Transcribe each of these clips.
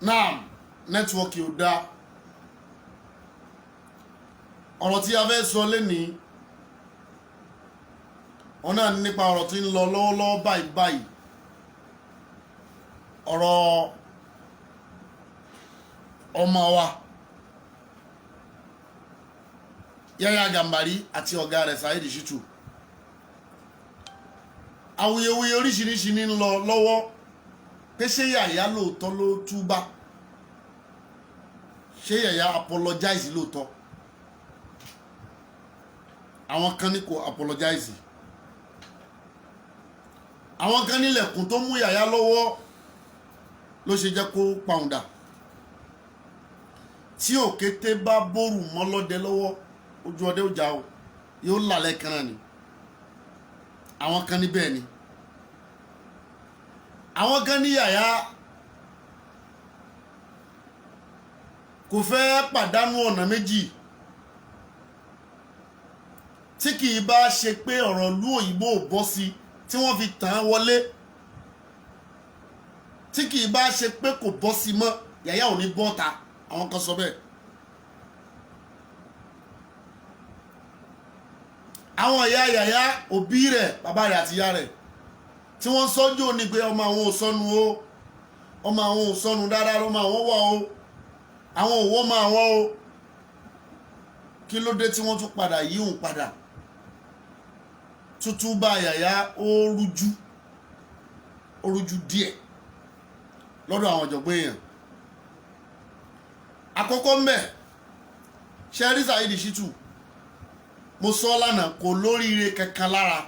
náà nẹ́tíwọ́ọ̀kì ò dáa ọ̀rọ̀ tí a fẹ́ sọ lénìí wọn náà nípa ọ̀rọ̀ tí ń lọ lọ́wọ́lọ́wọ́ báyìí ọ̀rọ̀ ọmọ wa Yahya Gambari àti ọ̀gá rẹ̀ Saheed Shittu awuyewuye oríṣiríṣi ní ń lọ lọ́wọ́ pé ṣé Yahya lóòótọ́ ló túbá ṣé Yahya apologize lóòótọ́ àwọn kan ní kò apologize àwọn kan nílẹ̀kùn tó mú Yahya lọ́wọ́ ló ṣe jẹ́ kó pàùndà tí òkété bá bórù mọ́ lọ́dẹ lọ́wọ́ ojú ọdẹ ó jà o yóò lálẹ́ kan náà ni àwọn kan ní bẹ́ẹ̀ ni àwọn kan ní Yahya kò fẹ́ pàdánù ọ̀nà méjì tí kì í bá ṣe pé ọ̀rọ̀ ìlú òyìnbó ò bọ́ sí tí wọ́n fi tàn án wọlé tí kì í bá ṣe pé kò bọ́ sí mọ́ Yahya ò ní bọ́ ta àwọn kan sọ bẹ́ẹ̀ àwọn ìyá Yahya òbí rẹ̀ bàbá rẹ̀ àti ìyá rẹ̀ tí wọ́n sọ́jú ní pé ọmọ àwọn ò sọnù o ọmọ àwọn ò sọnù dáadáa ọmọ àwọn wà o àwọn òwò ọmọ àwọn o kí ló dé tí wọ́n tún padà yíhùn padà tútú bá Yahya ó rújú díẹ̀ lọ́dọ̀ àwọn ọ̀jọ̀gbọ́n èèyàn àkọ́kọ́ mbẹ̀ ṣe rí Saheed Shittu mo sọ lánàá kò lóríire kankan lára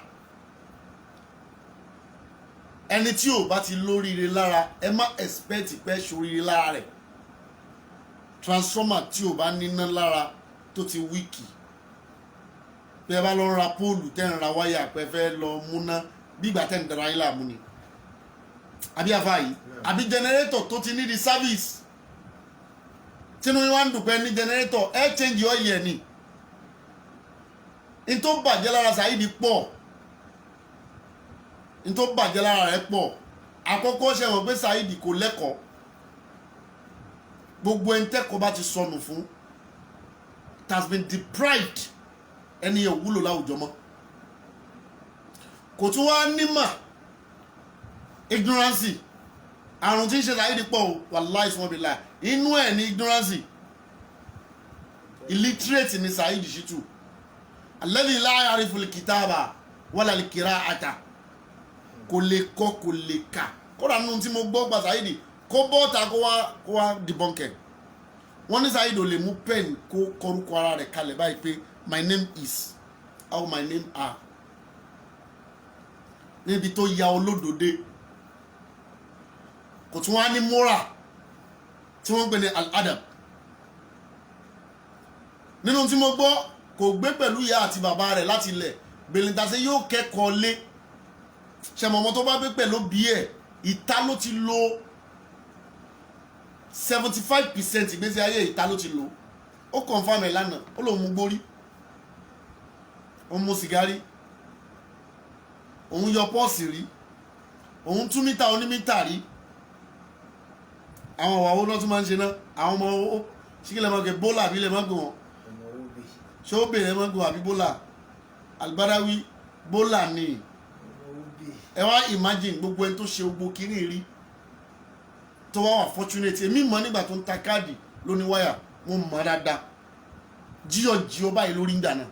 ẹni tí ò bá ti lóríire lára ẹ má expect pé ṣoríire lára rẹ̀ transformer tí ò bá níná lára tó ti wíìkì bí ẹ bá lọ ra póòlù tẹ́ ń ra wáyà pé fẹ́ lọ múná bígbà tẹ́ ń dara yín láàmú ni àbí àfa yìí àbí jẹnẹrétọ̀ tó ti ní di service tínú yín wá ń dùn pé ní jẹnẹrétọ̀ ẹ change oil ẹ̀ ni n tó bàjẹ́ lára Saheed pọ̀ n tó bàjẹ́ lára rẹ̀ pọ̀ àkọ́kọ́ ṣe wọ́n pé Saheed kò lẹ́kọ̀ọ́ gbogbo ẹni tẹ́kọ̀ọ́ bá ti sọnù fún it has been deprived ẹni yẹn wúlò láwùjọ mọ́ kò tún wá nímọ̀ ignorance àrùn tí ń ṣe Saheed pọ̀ o wàláì fún ọbẹ̀ láì inú ẹ̀ ní ignorance illiterate ni Saheed Shittu alladhi la ya'rifu al-kitaba wala al-qira'ata kò lè kọ kò lè kà kódà nínú tí mo gbọ́ gba Saheed kó bọ́ta kó wá dìbọ́nkẹ̀ wọ́n ní Saheed ò lè mú pen kó kọrúkọ ara rẹ̀ kalẹ̀ báyìí pé my name is how my name are níbi tó ya olódòdé kò tún wá ní moral tí wọ́n ń pè ní al-adab nínú tí mo gbọ́ kò gbé pẹ̀lú ìyá àti bàbá rẹ̀ láti ilẹ̀ bèlìntàṣe yóò kẹ́kọ̀ọ́ lé ṣẹmọ̀mọ́ tó bá gbé pẹ̀lú bí ẹ̀ ìta ló ti lo 75% ìgbésí ayé ìta ló ti lò ó confirm ẹ̀ lánàá ó lòun mú gbórí òun mú sìgárì òun yọ pọ́ọ̀sì rí òun tún mítà onímítà rí àwọn ọ̀wà owó náà tún máa ń ṣe náà àwọn ọmọ owó síkìlẹ̀ máa gbé bólà àbí ilẹ̀ máa gbé wọn ṣé ó bèèrè máa gbé wọn àbí bólà Albadawi bólà ni ẹ wá imagine gbogbo ẹni tó ṣe gbogbo kiri rí tó wá wà fortunate èmi mọ̀ nígbà tó ń ta káàdì lóní wáyà mo mọ̀ dáadáa jíọ̀ báyìí lórí ń dànù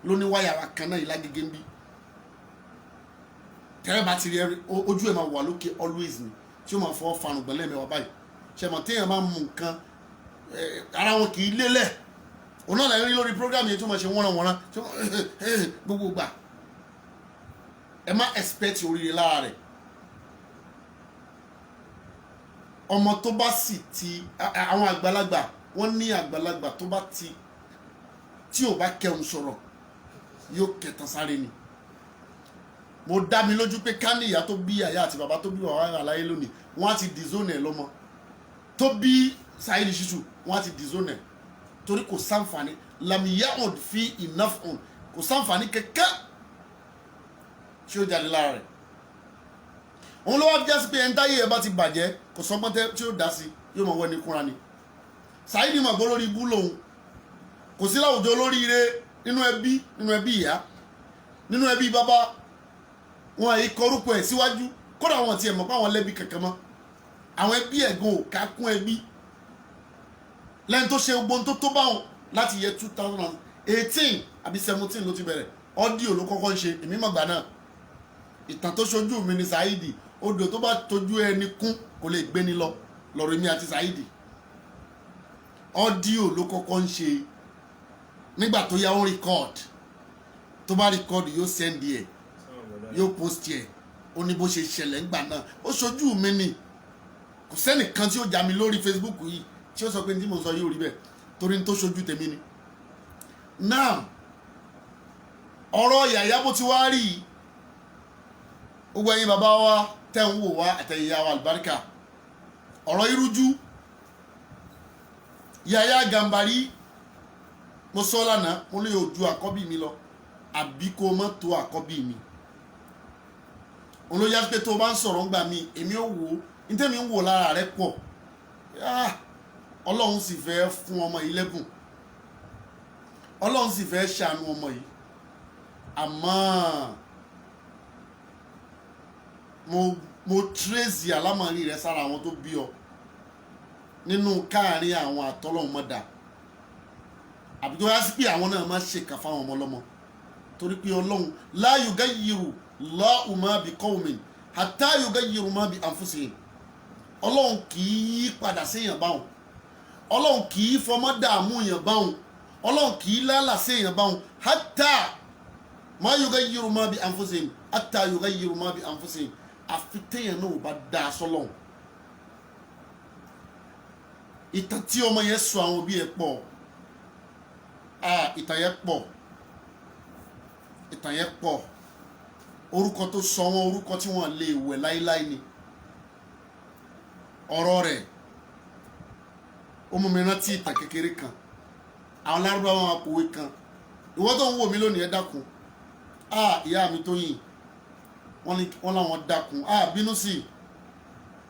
lóní wáyà wa kan náà ìlágége ń bí tẹ́rẹ́ bá ti rí ojú ẹ̀ máa wà lókè always ni tí ó máa fọ́ fanu gbẹ̀lẹ́ mẹ́wàá báyìí ṣẹ̀mọ̀ téèyàn máa mú nǹkan ara wọn kì í lélẹ̀ òun náà lẹ́yìn lórí program yẹn tí ó máa ṣe wọ́nranwọ́nran gbogbo gbà ẹ má expect oríire lára rẹ̀ ọmọ tó bá sì ti àwọn àgbàlagbà wọ́n ní àgbàlagbà tó bá ti tí ò bá kẹun sọ̀rọ̀ yóò kẹtàn sáré ni mo dá mi lójú pé ká ní ìyá tó bí àyà àti bàbá tó bí wàhálà àlàyé lónìí wọ́n á ti dìzónì ẹ̀ lọ́mọ tó bí Saheed Shittu wọ́n á ti dìzónì ẹ̀ torí kò sáǹfààní lamiyahud fi inafun kò sáǹfààní kẹ̀kẹ́ tí ó jáde lára rẹ̀ òun ló wá fi jásí pé ẹni táyé ẹ bá ti bàjẹ́ kò sọgbọ́n tí ó dá sí yóò mọ̀ wẹ́ni kúnra ni Saheed mọ̀ pé olórí ibú lòun kò sí láwùjọ olóríire nínú ẹbí ìyá nínú ẹbí bàbá wọn àyè kọrúkọ ẹ̀ síwájú kódà wọn tiẹ̀ mọ̀ pé àwọn lẹ́bí kankan mọ́ àwọn ẹbí ẹ̀gbọ́n ò ká kún ẹbí lẹ́yìn tó ṣe gbogbo tó báwọn láti yẹ 2018 àbí 17 ló ti bẹ̀rẹ̀ ọ́díò ló kọ́kọ́ ń ṣe èmi mọ̀gbà náà ìtàn tó ṣojú mi ni Saheed odò tó bá tojú ẹni kún kò lè gbé ni lọ lọ́rọ̀ mi àti Saheed ọ́díò ló kọ́kọ́ ń ṣe nígbà tó yá ó record tó bá record yóò send ẹ̀ yóò post ẹ̀ ó ní bó ṣe ṣẹlẹ̀ ńgbà náà ó ṣojú mi ni kò sẹ́nìkan tí ó jà mí lórí Facebook yìí tí ó sọ pé ní tí mo sọ yóò rí bẹ́ẹ̀ torí ní tó ṣojú tèmi ni now ọ̀rọ̀ Yàyà bó ti wá rí i gbogbo ẹ̀yin bàbá wa tẹ́ ń wò wá àtẹ̀yìyá wa àlùbáríkà ọ̀rọ̀ irújú Yàyà Gàmbàrí mo sọ lánàá mo lè ojú àkọ́bí mi lọ àbí kó má tó àkọ́bí mi olóyè pé tó bá ń sọ̀rọ̀ ńgbà mi èmi ò wò ní tẹ́mi ń wò lára rẹ pọ̀ Ọlọ́run sì fẹ́ fún ọmọ yìí lẹ́bùn Ọlọ́run sì fẹ́ ṣàánú ọmọ yìí àmọ́ mo tracy alámọ̀rí rẹ sára àwọn tó bí ọ nínú káàrin àwọn àtọ́lọ́hún mọ́dà àbí tó yá sí pé àwọn náà máa ṣèkà fáwọn ọmọ ọlọ́mọ torí pé Ọlọ́run la yugayyiru Allahu ma bi qawmin hatta yugayyiru ma bi anfusihim Ọlọ́run kì í padà séèyàn báwọn Ọlọ́run kì í fọmọ dààmú èèyàn báwọn Ọlọ́run kì í lálà séèyàn báwọn hatta ma yugayyiru ma bi anfusihim hatta yugayyiru ma bi anfusihim àfi téèyàn náà ò bá dá a sọ́lọ́run ìtàn tí ọmọ yẹn sọ àwọn òbí ẹ̀ pọ̀ ìtàn yẹn pọ̀ orúkọ tó sọ wọn orúkọ tí wọ́n lè wẹ̀ láíláí ni ọ̀rọ̀ rẹ̀ ó mú mi rántí ìtàn kékeré kan àwọn lárúbáwá wọn àpòwé kan ìwọ tó ń wò mí lónìí ẹ dákun ìyá mi tó yìn wọ́n láwọn dákun bínú sí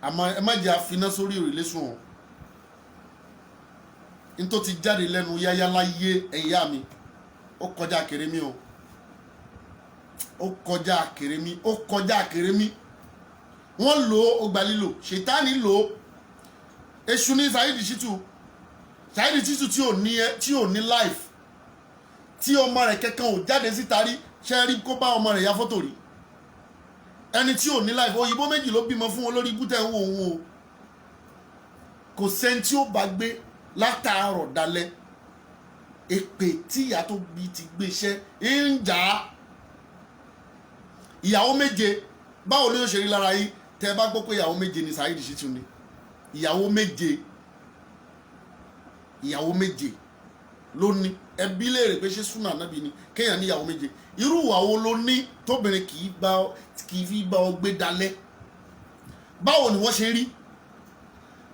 àmọ́ ẹ má jẹ́ àfiná sórí òrìlé sùn ọ́ n tó ti jáde lẹ́nu Yáyà láyé ẹ̀yà mi ó kọjá kèrèmí o ó kọjá kèrèmí wọ́n lò ó gba lílò ṣètánì lò ó èṣù ní Saheed Shittu tí ò ní life tí ọmọ rẹ̀ kankan ò jáde síta rí ṣe rí kó bá ọmọ rẹ̀ ya fọ́tò rí ẹni tí ò ní life òyìnbó méjì ló bímọ fún wọn lórí ibùtẹ̀ ń wò òun o kò sẹ́ni tí ó bá gbé látàárọ̀ dalẹ́ èpè tí ìyá tó bí ti gbéṣẹ́ ń jà á ìyàwó méje báwo ni ó ṣe rí lára yín tẹ́ bá gbọ́ pé ìyàwó méje ni Saheed Shittu ni ìyàwó méje ló ní ẹbí léèrè pé ṣé súnà nábì ni kéèyàn ní ìyàwó méje irú ìwàwo ló ní tóbìnrin kì í fi bá ọ gbé dalẹ́ báwo ni wọ́n ṣe rí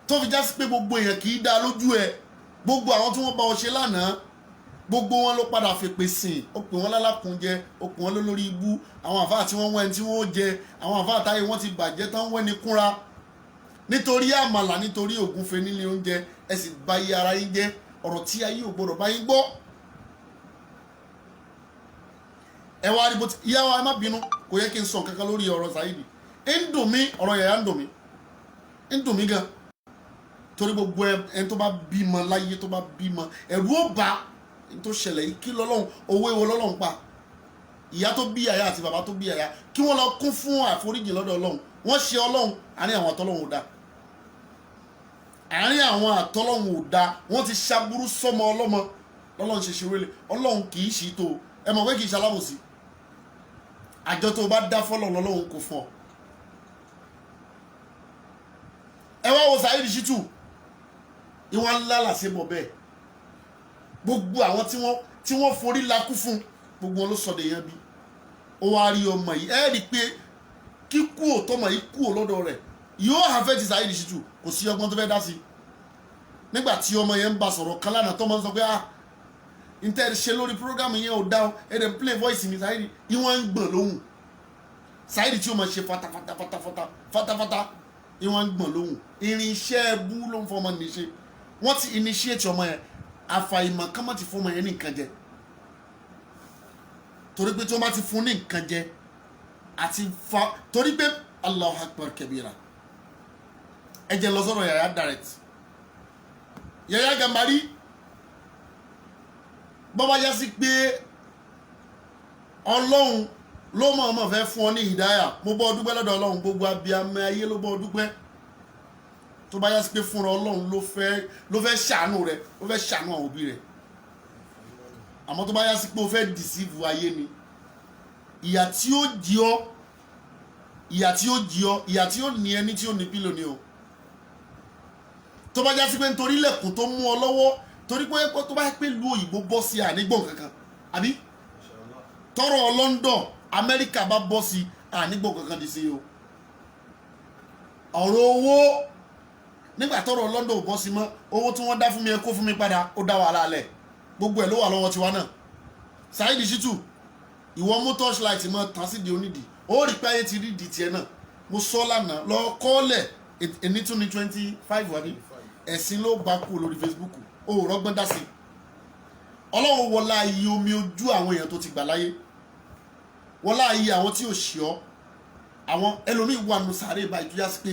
tó fi já sí pé gbogbo èèyàn kì í dá lójú ẹ gbogbo àwọn tí wọ́n bá ọ ṣe lánàá gbogbo wọn ló padà fèpè sìn ó pè wọ́n lálákùnjẹ ó pè wọ́n lólórí ibú àwọn àfáà tí wọ́n wẹ́ni tí wọ́n jẹ àwọn àfáà táyé wọ́n ti bàjẹ́ tán wẹ́ni kúnra nítorí àmàlà nítorí ògúnfe nílé oúnjẹ ẹ sì bà iye ara yín jẹ́ ọ̀rọ̀ tí ayé ò gbọdọ̀ bá yín gbọ́ ẹ wá rí bó ti ìyá wa ẹ má bínú kò yẹ kí n sọ kankan lórí ọ̀rọ̀ Saheed ń dùn mí ọ̀rọ̀ Yàyà ń dùn mí gan torí gbogbo ẹni tó bá bímọ láyé tó bá bímọ ẹ̀rù ó bá tó ṣẹlẹ̀ yìí kí lọ́lọ́run owó èwo lọ́lọ́run pa ìyá tó bí Yàyà àti bàbá tó bí Yàyà kí wọ́n lọ kún fún àforíjì lọ́dọ̀ Ọlọ́run wọ́n ṣe Ọlọ́run àárín àwọn àtọ́lọ́run ò dá àárín àwọn àtọ́lọ́run ò dá wọ́n ti ṣaburú sọ́mọ ọlọ́mọ lọ́lọ́run ṣe ṣeré lé Ọlọ́run kì í ṣì tó ẹ mọ̀ pé kì í ṣalábòsí àjọ tó bá dá fọ́lọ́ lọ́lọ́run kò fún ọ ẹ wá wo Saheed Shittu ìwọ̀n ńlá làṣẹ bọ̀ bẹ́ẹ̀ gbogbo àwọn tí wọ́n forí lakú fún gbogbo wọn ló sọ̀dọ̀ èèyàn bí ó wá rí ọmọ yìí ẹ rí i pé kíkú òtọ́mọ yìí kú lọ́dọ̀ rẹ̀ yóò hàfẹ́ ti Saheed Shittu kò sí ọgbọ́n tó fẹ́ dá sí i nígbà tí ọmọ yẹn ń bá sọ̀rọ̀ kan lánàá tó máa ń sọ pé n tẹ́ ẹ ṣe lórí program yẹn ò dá ẹ dẹ̀ play voice mi Saheed ìwọ̀n ń gbọ̀n lóhùn Saidi tí ó máa ṣe fatafata ni wọ́n ń gbọ̀n lóhùn irinṣẹ́ ẹbú ló ń fọmọ ní ṣe wọ́n ti initiate ọmọ yẹn àfàìmọ̀ kán má ti fún ọmọ yẹn ní nǹkan jẹ torí pé tí wọ́n bá ti fún ní nǹkan jẹ àti fa torí pé Allahu Akbar kabira ẹ jẹ́ lọ sọ́dọ̀ Yahya direct Yahya Gambari bọ́bá yá sí pé Ọlọ́run ló mọ̀ ọmọ fẹ́ fún ọ ní ìdáyà mo bọ́ dúpẹ́ lọ́dọ̀ Ọlọ́run gbogbo abiyamọ ayé ló bọ́ dúpẹ́ tó bá yá sí pé fúnra Ọlọ́run ló fẹ́ ṣàánú rẹ ló fẹ́ ṣàánú àwọn òbí rẹ àmọ́ tó bá yá sí pé o fẹ́ deceive ayé ni ìyà tí ó jí ọ ìyà tí ó ní ẹni tí ó ní pílò ni o tó bá yá sí pé nítorí ilẹ̀kùn tó mú ọ lọ́wọ́ torí pé tó bá yẹ pé lu òyìnbó bọ́ sí ànígbọ̀n kankan àbí tọrọ London Amẹ́ríkà bá bọ́ sí ànígbọ̀n kankan di sí o ọ̀rọ̀ owó nígbà tọrọ London ò bọ́ sí mọ́ owó tí wọ́n dá fún mi ẹ kó fún mi padà ó dá wàhálà lẹ̀ gbogbo ẹ̀ ló wà lọ́wọ́ tiwa náà Saidi Shittu ìwọ mú torchlight mọ́ tán sí di onídìí ó rí pé ayé ti rí di tiẹ̀ náà mo sọ lánàá lọ kọ́lẹ̀ ẹni tún ní 25 wàbí ẹ̀sìn ló bá kú lórí Facebook ó rọ́gbọ́n dá sí Ọlọ́run wọlá iye omi ojú àwọn èèyàn tó ti gbà láyé wọlá iye àwọn tí ò ṣe ọ́ àwọn ẹlòmíì wà nù sàárè báyìí tó yá sí pé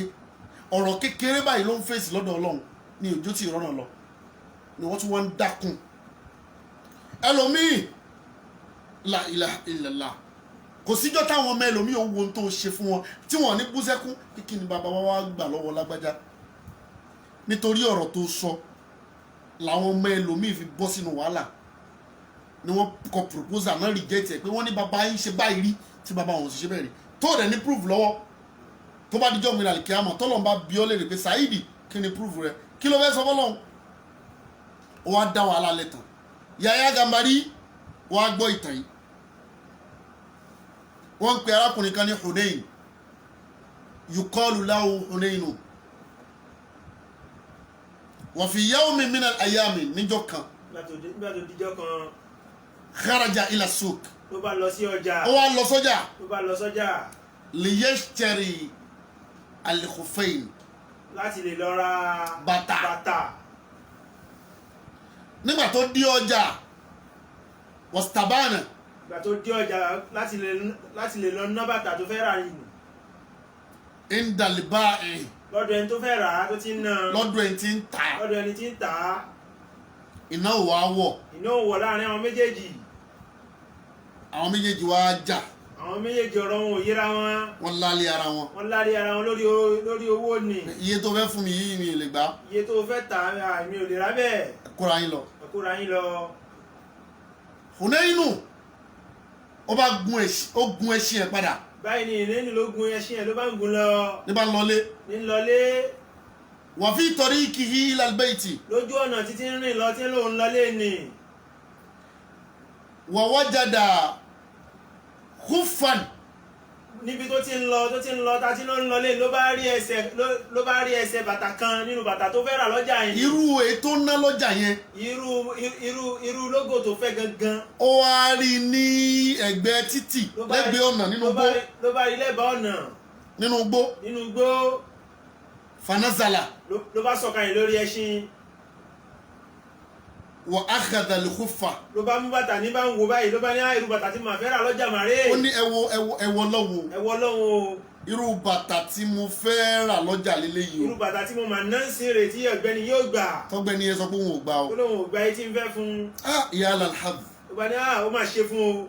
ọ̀rọ̀ kékeré báyìí ló ń fèsì lọ́dọ̀ Ọlọ́run ní òjò tí ìrọ́nà lọ ni wọ́n tún wọ́n ń dákun ẹlòmíì la ilaha illallah kò síjọ́ táwọn ọmọ ẹlòmíì ò wo ohun tó ṣe fún wọn tí wọ́n ní bú sẹ́kún kí ni bàbá wa gbà lọ́wọ́ lágbájá nítorí ọ̀rọ̀ tó sọ làwọn ọmọ ẹlòmíì fi bọ́ sínú wàhálà ni wọ́n kọ proposal náà reject ẹ̀ pé wọ́n ní bàbá yín ṣe báyìí rí tí bàbá wọn sì ṣe bẹ́ẹ̀ rí tó rẹ̀ ní proof lọ́wọ́ tó bá dijọ́ mìíràn kí á mọ̀ tọ́lọ́n bá bí ọ́ lè rè pé Saidi kí ni proof rẹ̀ kí ló fẹ́ sọ fọ́lọ́hún ó wá dá wàhálà lẹ́tàn Yahya Gambari wọ́n á gbọ́ ìtàn yìí wọ́n ń pe arákùnrin kan ní Hunayn yuqalu lahu Hunaynu wa fi yawmin min al-ayami níjọ́ kan nígbà tó dijọ́ kan kharaja ila suq ló bá lọ sí ọjà ó wá lọ sọ́jà ló bá lọ sọ́jà liyashtari al-khuffayn láti lè lọ ra bàtà nígbà tó dé ọjà wastabana ìgbà tó dé ọjà láti lè lọ ná bàtà tó fẹ́ rà yìí indalibai lọ́dọ̀ ẹni tó fẹ́ rà á tó ti ń ná lọ́dọ̀ ẹni tí ń tà lọ́dọ̀ ẹni tí ń tà á iná ò wá wọ̀ iná ò wọ̀ láàrin àwọn méjèèjì wá jà àwọn méjèèjì ọ̀rọ̀ wọn ò yíra wọn wọ́n lálé ara wọn lórí owó ni iye tó fẹ́ fún mi yìí mi lè gbà iye tó fẹ́ tà mi ò lè rà bẹ́ẹ̀ kóra yín lọ Hunaynu ó bá gun ẹṣin ẹ̀ padà báyìí ni ìrẹ́ni ló gun ẹṣin ẹ̀ ló bá ń gun lọ ní bá ń lọlé wa fi tariqihi ila al-bayti lójú ọ̀nà títí ń rìn lọ tí lóun lọlé ni wa wajada khuffan níbi tó ti ń lọ tá tí ló ń lọlé ló bá rí ẹsẹ̀ bàtà kan nínú bàtà tó fẹ́ rà lọ́jà yẹn irú ètò ná lọ́jà yẹn irú lógò tó fẹ́ gangan ó wá rí ní ẹ̀gbẹ́ títì lẹ́gbẹ̀ẹ́ ọ̀nà nínú igbó ló bá rí lẹ́bàá ọ̀nà nínú igbó fanazala ló bá sọ̀kalẹ̀ lórí ẹṣin wa akhadha al-khuffa ló bá mú bàtà ní bá ń wo báyìí ló bá ní irú bàtà tí màá fẹ́ rà lọ́jà màrè ó ní ẹwọ lọ́wọ́ irú bàtà tí mo fẹ́ rà lọ́jà lélẹ́yìí o irú bàtà tí mo máa ná sí rè tí ọ̀gbẹ́ni yóò gbà tọ́gbẹ́ni yẹn sọ pé òun ò gbà o ó lóun ò gbà yìí tí ń fẹ́ fún ya al-hadh ó bá ní ó máa ṣe fún o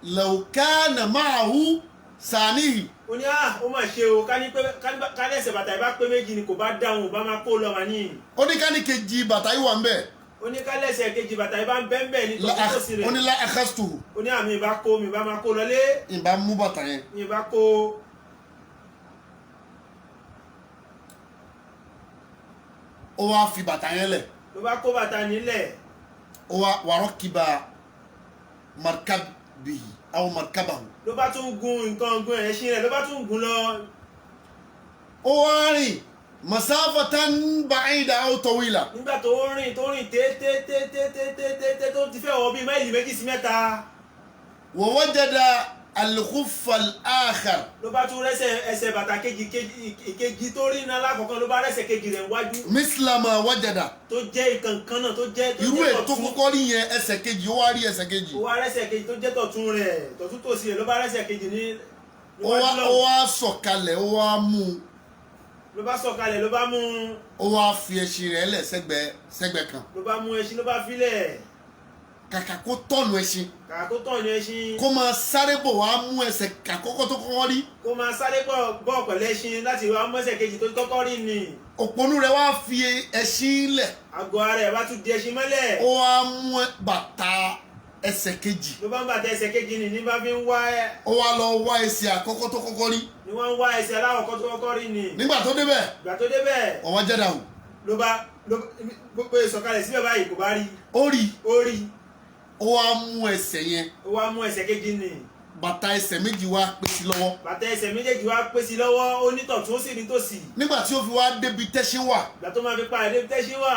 law kana ma'ahu sanihi ó ní ó máa ṣe o ká lẹ́sẹ̀ bàtà ìbá pé méjì ni kò bá dáhùn bá máa kó lọ wà ní ó ní ká ní kejì bàtà yìí wà ń bẹ̀ ó ní ká lẹ́sẹ̀ kejì bàtà ìbá ń bẹ́ẹ̀ ní tòsí rẹ̀ ó ní la akhastuhu ó ní àmì ìbá kó mi bá máa kó lọlé ìbá mú bàtà yẹn mi ìbá kó ó wá fi bàtà yẹn lẹ̀ ló bá kó bàtà nílẹ̀ ó wá warakiba markabihi aw markabahu ló bá tún gun nǹkan gun ẹṣin rẹ̀ ló bá tún gun lọ ó wá rìn masafatan ba'ida aw tawila nígbà tó rìn tètè tó ti fẹ́ wọ bí máìlì 2 sí 3 wa wajada al-khuffa al-akhar. ló bá tún rẹ́sẹ̀ ẹsẹ̀ bàtà kejì tó rí iná lákọ̀ọ́kan ló bá rẹ́sẹ̀ kejì rẹ̀ wájú. misla ma wajada. tó jẹ́ ìkànkan náà tó jẹ́ irú ẹ̀ tó kọ́kọ́ rí yẹn ẹsẹ̀ kejì ó wá rí ẹsẹ̀ kejì. ó wá rẹ́sẹ̀ kejì tó jẹ́ tọ̀tún rẹ̀ tọ̀tún tòsì rẹ̀ ló bá rẹ́sẹ̀ kejì ní ó wá sọ̀kalẹ̀ ó wá mú un. ló bá sọ̀kalẹ̀ ló bá mú un. ó wá fi ẹṣin rẹ̀ lẹ̀ sẹ́gbẹ̀ kan. ló bá mú ẹṣin ló bá filẹ̀. kàkà kó tọ̀nù ẹṣin. kàkà kó tọ̀nù ẹṣin. kó máa sáré bọ̀ wá mú ẹsẹ̀ àkọ́kọ́ tó kọ́kọ́ rí. kó máa sáré bọ̀ pẹ̀lú ẹṣin láti wá mú ẹsẹ̀ kejì tó kọ́kọ́ rí ni. òpònú rẹ̀ wá fi ẹṣin lẹ̀. àgọ́ ara ẹ̀ wá tún di ẹṣin mọ́lẹ̀. ó wá mú bàtà ẹsẹ̀ kejì. ló bá ń bàtà ẹsẹ̀ kejì ni ní bá fi ń wá ẹ. ó wá lọ wá ẹsẹ̀ àkọ́kọ́ tó kọ́kọ́ rí. ni wọ́n ń wá ẹsẹ̀ aláwọ̀kọ́ tó kọ́kọ́ rí ni. nígbà tó débẹ̀. ìgbà tó débẹ̀. ọ̀wá jẹ́dà hù. ló bá gbogbo ìsọ̀kalẹ̀ síbẹ̀ báyìí kò bá rí. ó rí. ó rí. ó wá mú ẹsẹ̀ yẹn. ó wá mú ẹsẹ̀ kejì ni. bàtà ẹsẹ̀ méjì wá pé sí lọ́wọ́. bàtà ẹsẹ̀ méjèèjì wá pé sí lọ́wọ́ ó ní tọ̀tún ó sì ní tòsì. nígbà tí ó fi wá débi tẹ́ṣin wà. ìgbà tó máa fi pa ẹ̀dẹ́ tẹ́ṣin wà.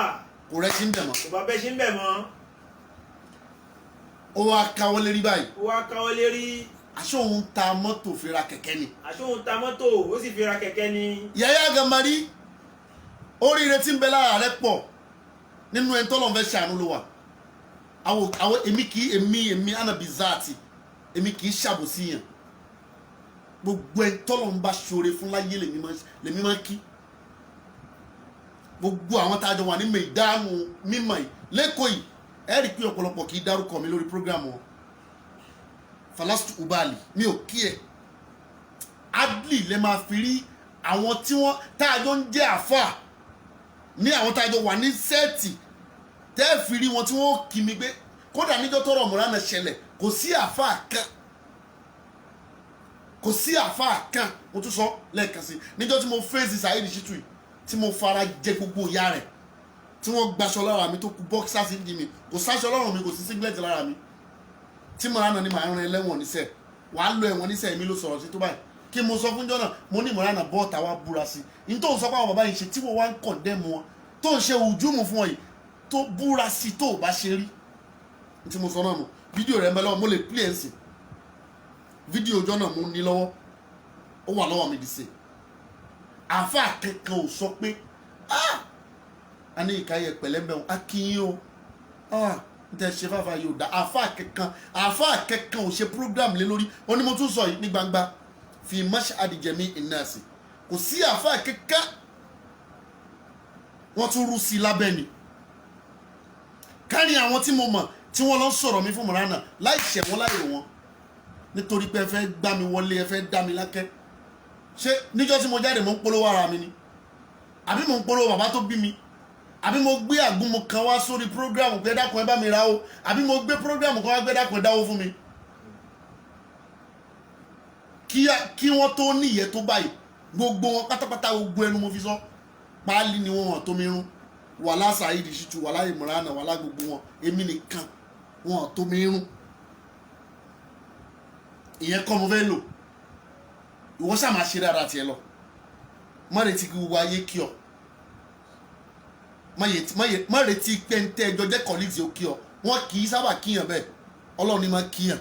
kò rẹ́ṣin ń bẹ̀ mọ́. kò bá bẹ́ṣin bẹ̀ mọ́. ó wá káwọ́ lérí báyìí. ó wá káwọ́ lérí. aṣọ òun ta mọ́tò fi ra kẹ̀kẹ́ ni. aṣọ òun ta mọ́tò ó sì fi ra kẹ̀kẹ́ ni. Yahya Gambari oríire tí ń bẹ lára rẹ pọ̀ nínú ẹni tọ́lọ́ fẹ́ ṣàánú ló wà. àwọn èmi Anabi Zaati èmi kì í ṣàbòsí yàn. gbogbo ẹni tọ́lọ́ ń bá ṣoore fún láyé lèmi máa kí. gbogbo àwọn tá a jọ wà ní mẹ̀dáàmù mímọ̀ yìí lẹ́kọ̀ọ́ yìí ẹ rí i pé ọ̀pọ̀lọpọ̀ kì í dárúkọ mi lórí prógrámù wọn. Falastu Ubali mi ò kí ẹ adli lè máa fi rí àwọn tí wọ́n tá a jọ ń jẹ́ àfà ní àwọn tá a jọ wà ní sẹ́ẹ̀tì tẹ́ ẹ fi rí wọn tí wọ́n kì mí gbé kódà níjọ́ tọ́rọ̀ Murana ṣẹlẹ̀ kò sí àfà kan mo tún sọ lẹ́ẹ̀kan sí níjọ́ tí mo fèsì Saheed Shittu tí mo fara jẹ gbogbo ìyá rẹ̀ tí wọ́n gbaṣọ lára mi tó kù bọ́ksá sí di mi kò sáṣọ lọ́rùn mi kò sí singlet lára mi tí Murana ni màá ran ẹlẹ́wọ̀n níṣẹ́ wàá lọ ẹ̀wọ̀n níṣẹ́ mi ló sọ̀rọ̀ sí tó báyìí kí mo sọ fún jọ́nà mo ní Murana bọ́ọ̀tà wa búra sí i ní tó ń sọ pé àwọn bàbá yìí ṣe tí wọ́n wá ń kọ̀ndẹ́mù wọn tó ń ṣe ùjúmù fún ọ yìí tó búra sí tó bá ṣe rí ní tí mo sọ náà nù fídíò rẹ̀ ń bẹ lọ́wọ́ mo lè play ẹ̀ sí fídíò jọ́nà mo ní lọ́wọ́ ó wà lọ́wọ́ mi dì sí àfa kankan ò sọ pé a ní ìkáyẹ pẹ̀lẹ́mbẹ̀ a kì í o n tẹ ṣe fáfá yóò dá àfa kankan ò ṣe program lé lórí ó ní mo tún sọ yìí ní gbangba fi mashhad jami innasi kò sí àfa kankan wọ́n tún rú sí lábẹ́ ni kárí àwọn tí mo mọ̀ tí wọ́n lọ sọ̀rọ̀ mi fún Murana láì ṣẹ̀ wọ́n láì rò wọ́n nítorí pé ẹ fẹ́ gbá mi wọlé ẹ fẹ́ dá mi lákẹ́ ṣé níjọ́ tí mo jáde mo ń polówó ara mi ni àbí mo ń polówó bàbá tó bí mi àbí mo gbé àgúnmu kan wá sórí prógrámù pé dákun ẹ bá mi ra o àbí mo gbé prógrámù kan wá gbé dákun ẹ dáwó fún mi kí wọ́n tó níyẹ tó báyìí gbogbo wọn pátápátá gbogbo ẹnu mo fi sọ páálí ni wọ́n hàn tó mi rún wàhálà Saheed Shittu wàhálà Murana wàhálà gbogbo wọn èmi nìkan wọ́n hàn tó mi rún ìyẹn kọ́ mo fẹ́ lò ìwọ ṣáà máa ṣe dáadáa tiẹ̀ lọ má retí kí gbogbo ayé kí ọ má retí pé ń tẹ́ ẹjọ́ jẹ́ colleagues ó kí ọ wọn kì í sábà kíyàn bẹ́ẹ̀ Ọlọ́run ni máa kíyàn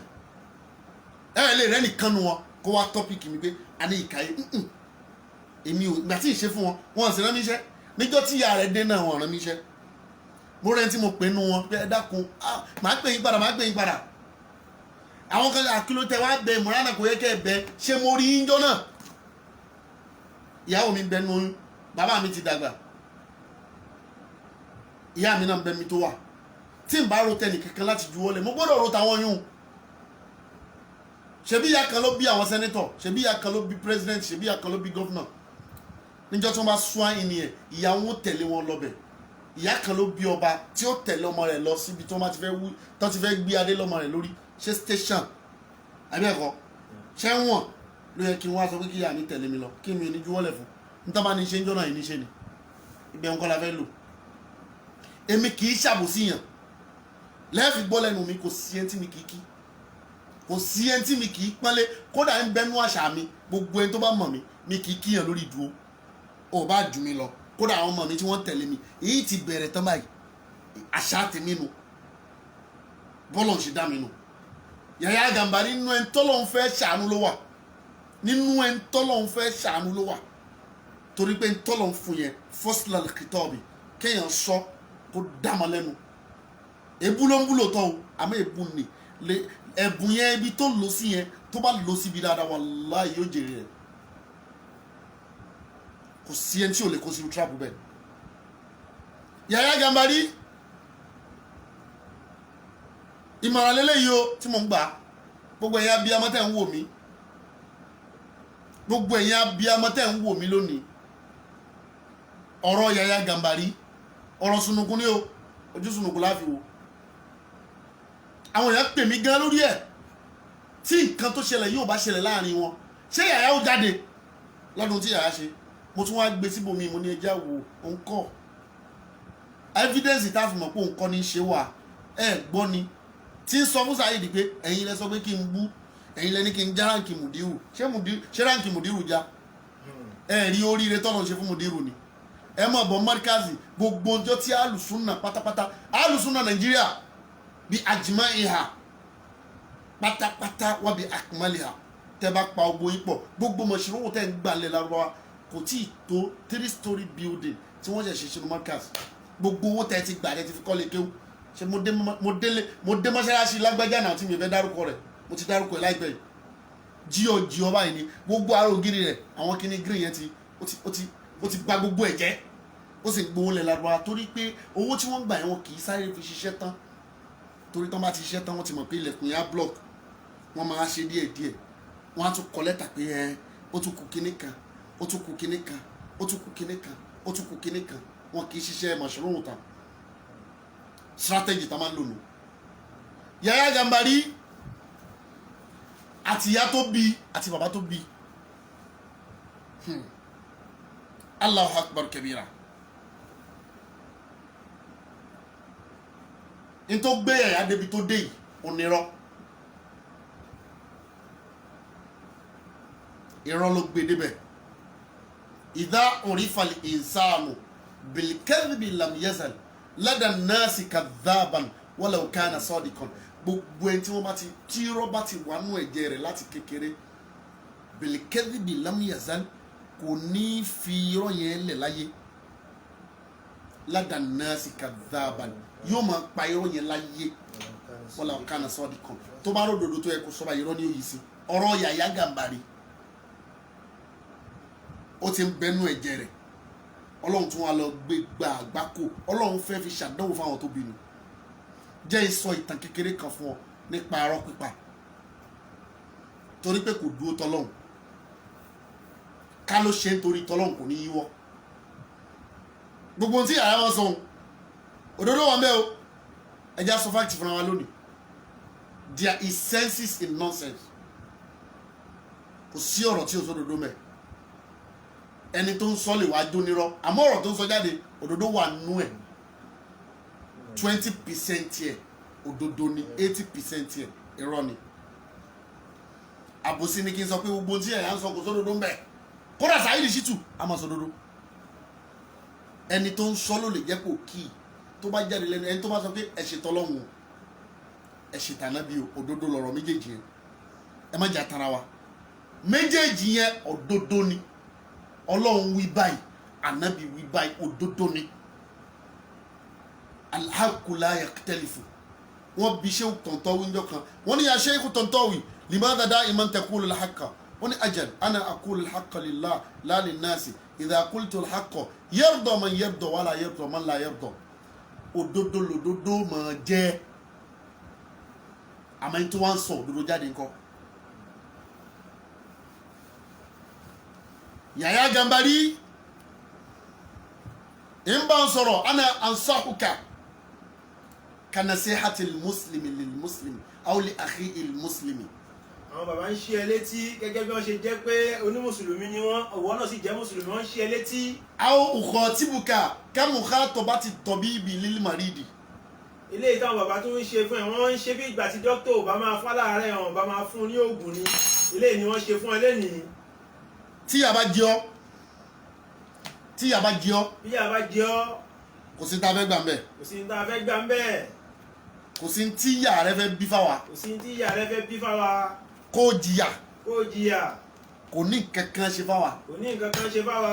ẹ lè rẹ́ nìkan nu wọn kó wá tọ́pìkì mi pé a ní ìkàyé èmi ò ìgbà tí ì ṣe fún wọn sì rán mi iṣẹ́ níjọ́ tí ìyá rẹ̀ dé náà wọn rán mi iṣẹ́ mo rẹ́ tí mo pè nu wọn pé ẹ dákun màá pè yín padà àwọn kan àkìlò tẹ wá bẹ Murana kò yẹ kẹ bẹ ṣé mo rí yín jọ náà ìyàwó mi bẹ nu bàbá mi ti dàgbà ìyá mi náà bẹ mi tó wà tí n bá ro tẹnì kankan láti juwọ́lẹ̀ mo gbọ́dọ̀ ro tàwọn yún ṣebí ìyá kan ló bí àwọn sẹ́nẹ́tọ̀ ṣebí ìyá kan ló bí president ṣebí ìyá kan ló bí gọ́fúnà níjọ́ tí wọ́n bá sún àyìn nìyẹn ìyá wọn tẹ̀lé wọn lọ́bẹ̀ ìyá kan ló bí ọba tí ó tẹ̀lé ọmọ rẹ̀ lọ síbi tí wọ́n ti fẹ́ gbé adé lọ́mọ rẹ̀ lórí ṣe station àbí ẹ̀kọ́ ṣé wọ́n ló yẹ kí wọ́n á sọ pé kí ìyá mi tẹ̀lé mi lọ kí mi ní juwọ́lẹ̀ fún níta bá ní ṣe ń jọ́nà yìí ní ṣe ni ibẹ̀ ń kọ́ la fẹ́ lò èmi kì í ṣàbòsí yàn lẹ́ẹ̀fì gbọ́ lẹ́nu mi kò sí ẹni tí mi kì í kí kò sí ẹni tí mi kì í pọ́nlé kódà ń bẹnu àṣà mi gbogbo ẹni tó bá mọ̀ mi kì í kíyàn lórí ìdúró ò bá jù mí lọ kódà àwọn ọmọ mi tí wọ́n tẹ̀lé mi èyí ti bẹ̀rẹ̀ tán báyìí àṣà tèmi nu bọ́lọ̀ ń ṣe dá mi nu Yahya Gambari nínú ẹni tọ́lọ́run fẹ́ ṣàánú ló wà nínú ẹni tọ́lọ́run fẹ́ ṣàánú ló wà torí pé tọ́lọ́run fún yẹn fọ́sílẹ̀ kìtọ́ọ̀bì kéèyàn sọ kó dáma lẹ́nu èbú ló ń bú lòótọ́ o àmọ́ èbú ni ẹ̀bùn yẹn ibi tó lò sí yẹn tó bá lò síbi dáadáa wàláhì yóò jèrè rẹ̀ kò sí ẹni tí ò lè kó sínú trap bẹ́ẹ̀. Yahya Gambari ìmọ̀ràn lélẹ́yìí o tí mo ń gbà gbogbo ẹ̀yin abiyamọ tẹ́ ń wò mí gbogbo ẹ̀yin abiyamọ tẹ́ ń wò mí lónìí ọ̀rọ̀ Yahya Gambari ọ̀rọ̀ sunukun ni o ojú sunukun láfi wo àwọn èèyàn pè mí gan lórí ẹ̀ tí nǹkan tó ṣẹlẹ̀ yóò bá ṣẹlẹ̀ láàrin wọn ṣé Yahya ó jáde lọ́dún tí Yahya ṣe mo tún wá gbé síbòmí mo ní ẹjá wo òun kọ́ evidence tá a fi mọ̀ pé òun kọ́ ní í ṣe wà ẹ gbọ́ ni tí ń sọ fún Saheed pé ẹ̀yin lẹ sọ pé kí n bú ẹ̀yin lẹ ní kí n já ránkì Mudiru ṣé ránkì Mudiru já ẹ rí oríire tọ́lọ̀ ṣe fún Mudiru ni ẹ mọ̀ bọ̀ mọ́ríkàzì gbogbo ọjọ́ tí alùsùnà pátápátá alùsùnà Nàìjíríà bí àjìmọ́ ìhà pátápátá wà bí àkùmọ́lì hà tẹ́ bá pa ogbó yín pọ̀ gbogbo mọ̀ṣúrù tẹ́ ń gbà lẹ́ lárúbáwá kò tí ì tó 3-story building tí wọ́n ṣe ṣe mọ́ríkàzì gbogbo owó tẹ́ ti gbà lẹ́ ti fi kọ́ lè kéwù ṣe mo dé mọ́ṣáláṣí lágbájá náà tí mi fẹ́ dárúkọ rẹ̀ mo ti dárúkọ ẹ̀ láìpẹ́ yìí jíọ̀ báyìí ni gbogbo aró ògiri rẹ̀ àwọn kíní green yẹn ó ti gba gbogbo ẹ̀ jẹ́ ó sì gbowó lẹ̀ lárúbáwá torí pé owó tí wọ́n gbà yẹn wọn kì í sáré fi ṣiṣẹ́ tán torí tán bá ti ṣiṣẹ́ tán wọ́n ti mọ̀ pé ilẹ̀kùn yẹn á block wọ́n máa ṣe díẹ̀díẹ̀ wọ́n á tún kọ lẹ́tà pé ó tún kù kíní kan ó tún kù kíní kan ó tún kù kíní kan ó tún kù kíní kan wọn kì í ṣiṣẹ́ mọ̀ṣúrù tán strategy tá máa ń lò nù. Yahya Gambari àti ìyá tó bí àti bàbá tó bí Allahu Akbar kabira n tó gbé Yahya débi tó dé yìí onírọ́ irọ́ ló gbé débẹ̀ idha urifa al-insanu bil-kadhibi lam yazal lada nasi kadhaban walau kana sadiqan gbogbo ẹni tí wọ́n bá ti tí irọ́ bá ti wà nú ẹ̀jẹ̀ rẹ̀ láti kékeré bil-kadhibi lam yazal kò ní fi irọ́ yẹn lẹ̀ láyé lada nasi kadhaban yóò máa pa irọ́ yẹn láyé walau kana sadiqan tó bá ròdòdó tó yẹ kó sọ́ba irọ́ ní òyì sí ọ̀rọ̀ Yahya Gambari ó ti ń bẹnu ẹ̀jẹ̀ rẹ̀ ọlọ́run tún wá lọ gbé gba àgbákò ọlọ́run fẹ́ fi ṣàdánwò fáwọn tó bínú jẹ́ ìsọ ìtàn kékeré kan fún ọ nípa arọ́ pípa torí pé kò dúró tọlọ́run ká ló ṣe ń torí tọlọ́run kò ní yíwọ́ gbogbo tí Yahya wọn sọ òdodo wọn bẹ́ẹ̀ o ẹja sọ fáàkì fúnra wa lónìí there is senses in nonsense kò sí ọ̀rọ̀ tí o sọ òdodo mẹ́ ẹni tó ń sọ lè wá jó nírọ́ àmọ́ ọ̀rọ̀ tó ń sọ jáde òdodo wà nú ẹ̀ 20% yẹ òdodo ni 80% yẹ irọ́ ni àbòsí ni kí n sọ pé gbogbo tí Yahya ń sọ kò sódodo ń bẹ kódà Saheed Shittu a máa sódodo ẹni tó ń sọ ló lè jẹ́ kó kí i tó bá jáde lẹ́nu ẹni tó bá sọ pé ẹ̀ṣẹ̀ tọ́lọ́hun ẹ̀ṣẹ̀ tànábì òdodo lọ̀rọ̀ méjèèjì yẹn ẹ má jà tara wa méjèèjì yẹn òdodo ni ọlọ́run wí báyìí ànábì wí báyìí òdodo ni al-haqqu la yaktalifu wọ́n bí Sheikh Tontowi ńjọ́ kan wọ́n ní ya Sheikh Tontowi limadha da'iman taqulu al-haqqa wọ́n ní ajal ana aqulu al-haqqa lillah la lin-nasi idha qultu al-haqqa yarda man yarda wala yarda man la yarda òdodo lòdodo máa jẹ́ àmọ́ ẹni tó wá ń sọ òdodo jáde ńkọ́. Yahya Gambari in bá ń sọ̀rọ̀ ana ansahuka ka nasihati al-muslimi lil-muslimi aw li akhihi al-muslimi. àwọn bàbá ń ṣí ẹ létí gẹ́gẹ́ bí wọ́n ṣe jẹ́ pé onímùsùlùmí ni wọ́n ọ̀wọ́ náà sì jẹ́ mùsùlùmí wọ́n ń ṣí ẹ létí. aw ukhatibuka ka mukhatabati at-tabibi lil-maridi. ilé ìtàn bàbá tó ń ṣe fún ẹ wọ́n ń ṣe bí ìgbà tí dókítà ò bá máa fún aláàárẹ̀ wọn bá máa fún ní oògùn ni ilé ni wọ́n ṣe fún ẹ lẹ́nìí. tí yà bá jẹ ọ́ bí yà bá jẹ ọ́ kò sí tá a fẹ́ gbà ń bẹ̀. kò sí tá a fẹ́ gbà ń bẹ̀. kò sí tí ìyá rẹ fẹ́ bí fáwa kò sí tí ìyá rẹ fẹ́ bí fáwa kó jìyà kó jìyà kò ní kankan ṣe fáwa kò ní nǹkan kan ṣe fáwa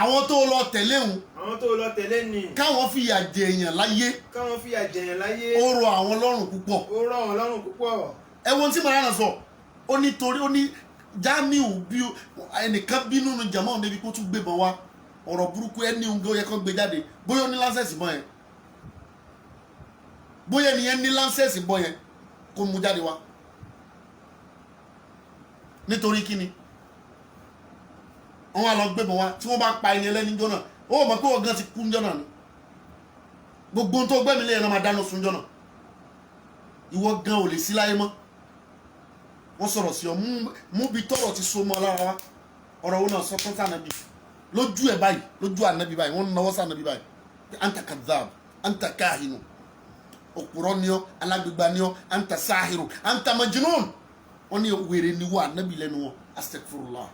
àwọn tó lọ tẹ̀lé òun àwọn tó lọ tẹ̀lé ni káwọn fìyà jẹ èèyàn láyé káwọn fìyà jẹyàn láyé ó rọ àwọn lọ́rùn púpọ̀ ó rọ̀ wọ́n lọ́rùn púpọ̀ ẹ̀wọ̀n tí màá náà sọ ó ní torí ó ní Jamiu bí ẹnìkan bínú nu jàmọ́ débi kó tún gbébọn wá ọ̀rọ̀ burúkú ẹni òun ó yẹ kó gbé jáde bóyá ó ní láńsẹ̀sì bọ́ yẹn bóyá ẹnìyẹn ní láńsẹ̀sì bọ́ yẹn kó mú jáde wá nítorí kíni wọn wá lọ gbébọn wá tí wọn bá pa ẹni ẹlẹ́ni jọ náà ó mọ̀ pé wọn gan ti kú jọ náà ni gbogbo ohun tó gbẹ́mi lé yẹn náà máa dáná sun jọ náà ìwọ gan ò lè sí láyé mọ́ wọ́n sọ̀rọ̀ sí ọ mú bí tọ́rọ̀ ti so mọ́ lára wa ọ̀rọ̀ wo náà sọ tán sànàbí lójú ẹ̀ báyìí lójú ànábì báyìí wọ́n náwó sànàbí báyìí anta kadhab anta kahinu òpùrọ́ ni ọ́ alágbègbà ni ọ́ anta sahiru anta majnun wọ́n ní wèrè ni wọ́n ànábì lẹ́nu wọn astaghfirullah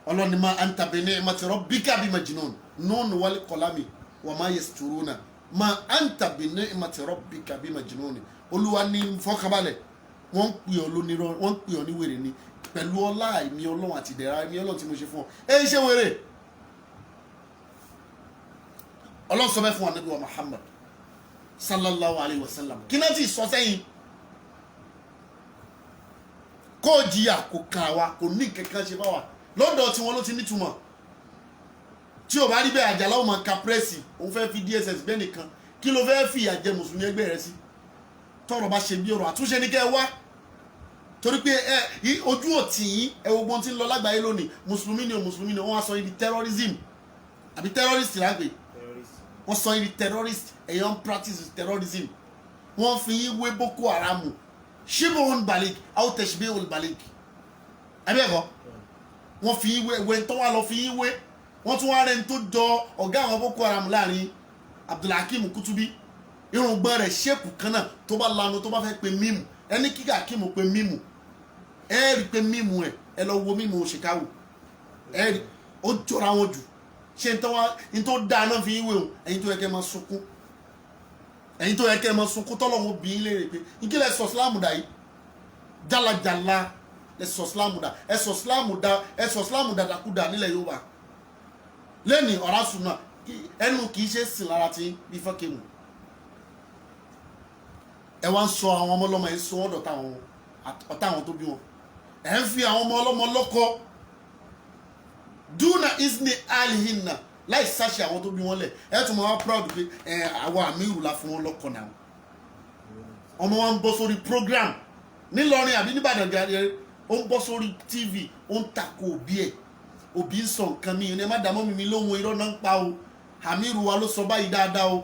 ọlọ́ni ma anta bi ni'mati rabbika bi majnun nun wal qalami wa ma yasturuna ma anta bi ni'mati rabbika bi majnun olúwa ní fọkànbalẹ̀ wọ́n pè ọ́ lónírọ́ wọ́n pè ọ́ ní wèrè ni pẹ̀lú ọlá ìmí ọlọ́run àti ìdẹ̀ra ìmí ọlọ́run tí mo ṣe fún ọ ẹ ṣe wèrè ọlọ́run sọ bẹ́ẹ̀ fún ànábì wa Muhammad sallallahu alayhi wa sallam kí náà ti sọ sẹ́yìn kó jìyà kò kàn wá kò ní kankan ṣe bá wa lọ́dọ̀ tí wọ́n ló ti nítumọ̀ tí ò bá rí bẹ́ẹ̀ àjàlá ọmọ ka pírẹ́sì òun fẹ́ fi DSS bẹ́ẹ̀ nìkan kí ló fẹ́ fi ìyà jẹ mùsùlùmí ẹgbẹ́ rẹ sí tọ́rọ̀ bá ṣe bí ọ̀rọ̀ àtúnṣe ní kẹ́ ẹ wá torí pé ojú òtí yín ẹ wo gbọ́n tí ń lọ lágbàáyé lónìí mùsùlùmí ni wọ́n wá sọ yìí di terrorism àbí terrorist lágbè wọ́n sọ yìí di terrorist ẹ̀yàn practice terrorism wọ́n fi yín wé Boko Haram shibun balik aw tashbihul balik àbí ẹ̀kọ́ wọ́n fi yín wé tó wá lọ fi yín wé wọ́n tún wá rẹ̀ ń tó jọ ọ̀gá àwọn Boko Haram láàrin Abdulhakeem Kutubi irùngbọ̀n rẹ̀ ṣépù kan náà tó bá lanu tó bá fẹ́ pe mímu ẹni kíkà Hakeem pe mímu ẹ rí pé mímu ẹ lọ wo mímu Chicago ẹ rí ó jọra wọn jù ṣé n tó dáa náà fi yín wé o ẹ̀yin tó yẹ kẹ́ máa sunkún ẹ̀yin tó yẹ kẹ́ máa sunkún tọ́lọ́wọ́ bí í léèrè pé nkí lẹ sọ sílámù dà yìí jálajàla ẹ sọ sílámù dà ẹ sọ sílámù dàdàkúdà nílẹ̀ Yorùbá lẹ́ni ọ̀rá sùnà ẹnu kì í ṣe sìn lára tí bí fọ́kẹ́mù ẹ wá ń sọ àwọn ọmọ ọlọ́mọ yẹn sọ ọ̀dọ̀ ọ̀tá àwọn tó bí wọn ẹ ń fi àwọn ọmọ ọlọ́mọ lọ́kọ dúnà isni alihinna láì sáṣẹ àwọn tó bí wọn lẹ̀ ẹ tún máa wá proud pé àwọn àmírù la fún wọn lọ́kọ náà ọmọ wa ń bọ́ sórí program nílọrin àbí nìbàdàn gàdé ó ń bọ́ sórí TV ó ń takò òbí ẹ̀ òbí ń sọ nǹkan mi ẹ má dààmú mi lóhun irọ́ náà ń pa o àmírù wa ló sọ báyìí dáadáa o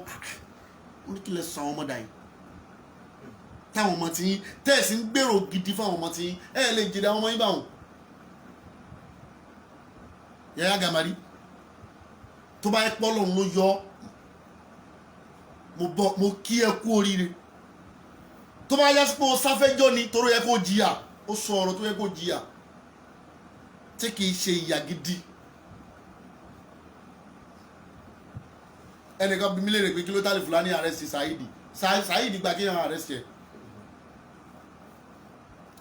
ó ní kí lè sọ àwọn ọmọdé yìí táwọn ọmọ tí yín tẹ́ẹ̀sì ń gbèrò gidi fáwọn ọmọ tí yín ẹ lè jèrè àwọn ọmọ yín báwọn Yahya Gàmbàrí tó bá yẹ pọ́ lòun ló yọ mo kí ẹ kú oríire tó bá yẹ pé o sáfẹ́jọ́ ni toró yẹ kó jìyà ó sọ ọ̀rọ̀ tó yẹ kó jìyà tí kì í ṣe ìyà gidi ẹnìkan bí mi lè rè pé kí ló tálè Fúlàní arrest Saheed gba kéèyàn arrest ẹ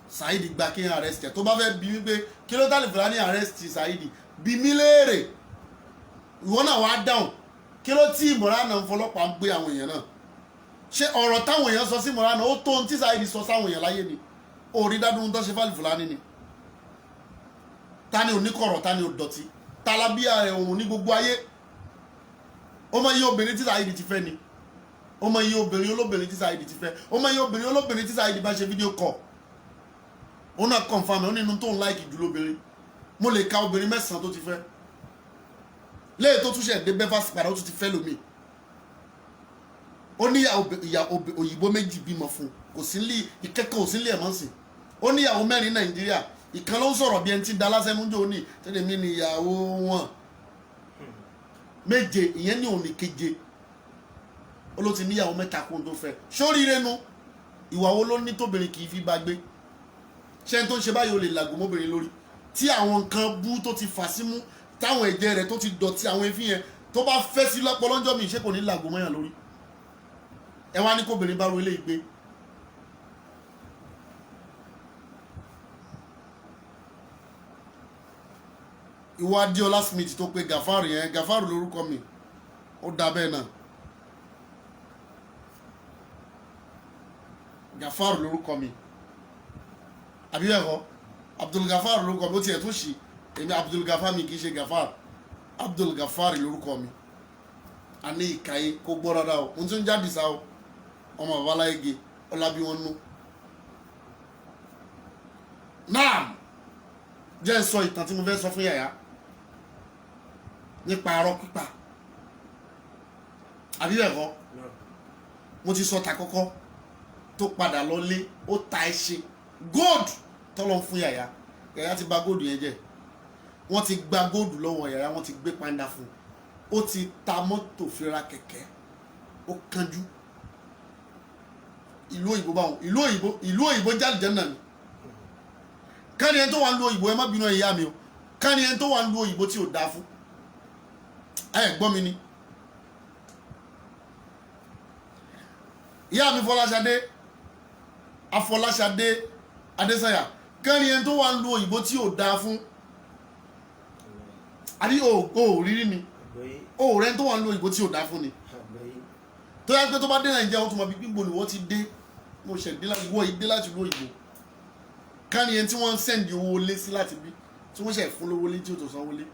Saheed gba kéèyàn arrest ẹ tó bá fẹ́ bí mi pé kí ló tálè Fúlàní arrest Saheed bí mi léèrè ìwọ náà wàá dáhùn kí ló tí Mọ̀ránà ń fọlọ́pàá ń gbé àwọn èèyàn náà ṣé ọ̀rọ̀ táwọn èèyàn sọ sí Mọ̀ránà ó tó ohun tí Saheed sọ sáwọn èèyàn láyé ni orí dádúró tó ṣe fálì Fúlàní ni ta ni oníkọ̀rọ̀ ta ni òdọ̀tí tálábíà rẹ̀ òun ní gbogbo ayé ó mọ iye obìnrin tí Saheed ti fẹ́ ni ó mọ iye obìnrin olóbìnrin tí Saheed ti fẹ́ ó mọ iye obìnrin olóbìnrin tí Saheed bá ṣe fídíò kọ̀ ó náà confirm ó nínú tó ń láìkì jù lóbìnrin mo lè ka obìnrin 9 tó ti fẹ́ léè tó túnṣe dé Belfast padà ó tún ti fẹ́ lómi ó ní ìyá òyìnbó 2 bímọ fún kò sí ní ìkẹ́kọ̀ọ́ sí ilé ẹ̀mọ́sìn ó ní ìyàwó 4 Nàìjíríà ìkan ló ń sọ̀rọ̀ bí ẹni tí ń da lásẹ̀nú jò ní tẹ́lẹ̀ mí ni ìyàwó wọn 7 ìyẹn ní òní 7 ó ló ti níyàwó 3 kó tó fẹ́ sóríire nu ìwà wo ló ní tóbìnrin kì í fi bá gbé ṣé n tó ń ṣe báyìí ó lè làgò mọ́bìnrin lórí tí àwọn nǹkan bú tó ti fà símú táwọn ẹ̀jẹ̀ rẹ̀ tó ti dọ̀tí àwọn efín yẹn tó bá fẹ́ sí lọ́pọ̀lọ́jọ́ mi ṣé kò ní làgò mọ́yàn lórí ẹ wá ní kóbìnrin bá ro ilé ìgbé. ìwọ Adéọlá Smith tó pe Gàfárù yẹn, Gàfárù lórúkọ mi, ó dá bẹ́ẹ̀ náà. Gàfárù lórúkọ mi àbí bẹ́ẹ̀ kọ́, Abdul Gafar lórúkọ mi, ó tiẹ̀ tún ṣì èmi Abdul Gafar mi kì í ṣe Gafar, Abdul Gafar lórúkọ mi. A ní ìkàyé kó gbọ́ dáadáa o, mo tún jáde sá o, ọmọ bàbá Láyége ọlábí wọn nú. Náà jẹ́ sọ ìtàn tí mo fẹ́ sọ fún yàyà nípa arọ́ pípa àbí bẹ́ẹ̀ kọ́. Mo ti sọ ta kọ́kọ́ tó padà lọlé, ó ta ẹṣin gold tọ́lọ́ fún yàyà, yàyà ti bà gold yẹn jẹ́, wọ́n ti gba gold lọ́wọ́ yàyà, wọ́n ti gbé pàǹdà fún, ó ti ta mọ́tò fi ra kẹ̀kẹ́, ó kánjú. Ìlú òyìnbó báwọn, ìlú òyìnbó jáde jẹ́ náà ni. Káni ẹni tó wà ń lo òyìnbó, ẹ má bínú ìyá mi o, káni ẹni tó wà ń lo òyìnbó tí ò dáa fún, ẹ gbọ́ mi ni. Ìyá mi Afọláṣadé Adésànyà, káni ẹni tó wà ń lo òyìnbó tí ò dáa fún, àbí o rírí ni, o rẹ̀ tó wà ń lo òyìnbó tí ò dáa fún ni. Tó yá pé tó bá dé Nàìjíríà wọ́n tún mọ̀ bí gbígbó ni wọ́n ti dé, mo ṣẹ̀ dé láti wọ́ ìdé láti lo òyìnbó. Káni ẹni tí wọ́n ń sẹ́ndì owó lé sí láti bí, tí wọ́n ṣẹ̀ fún lówó lé tí ó tó sanwó lé.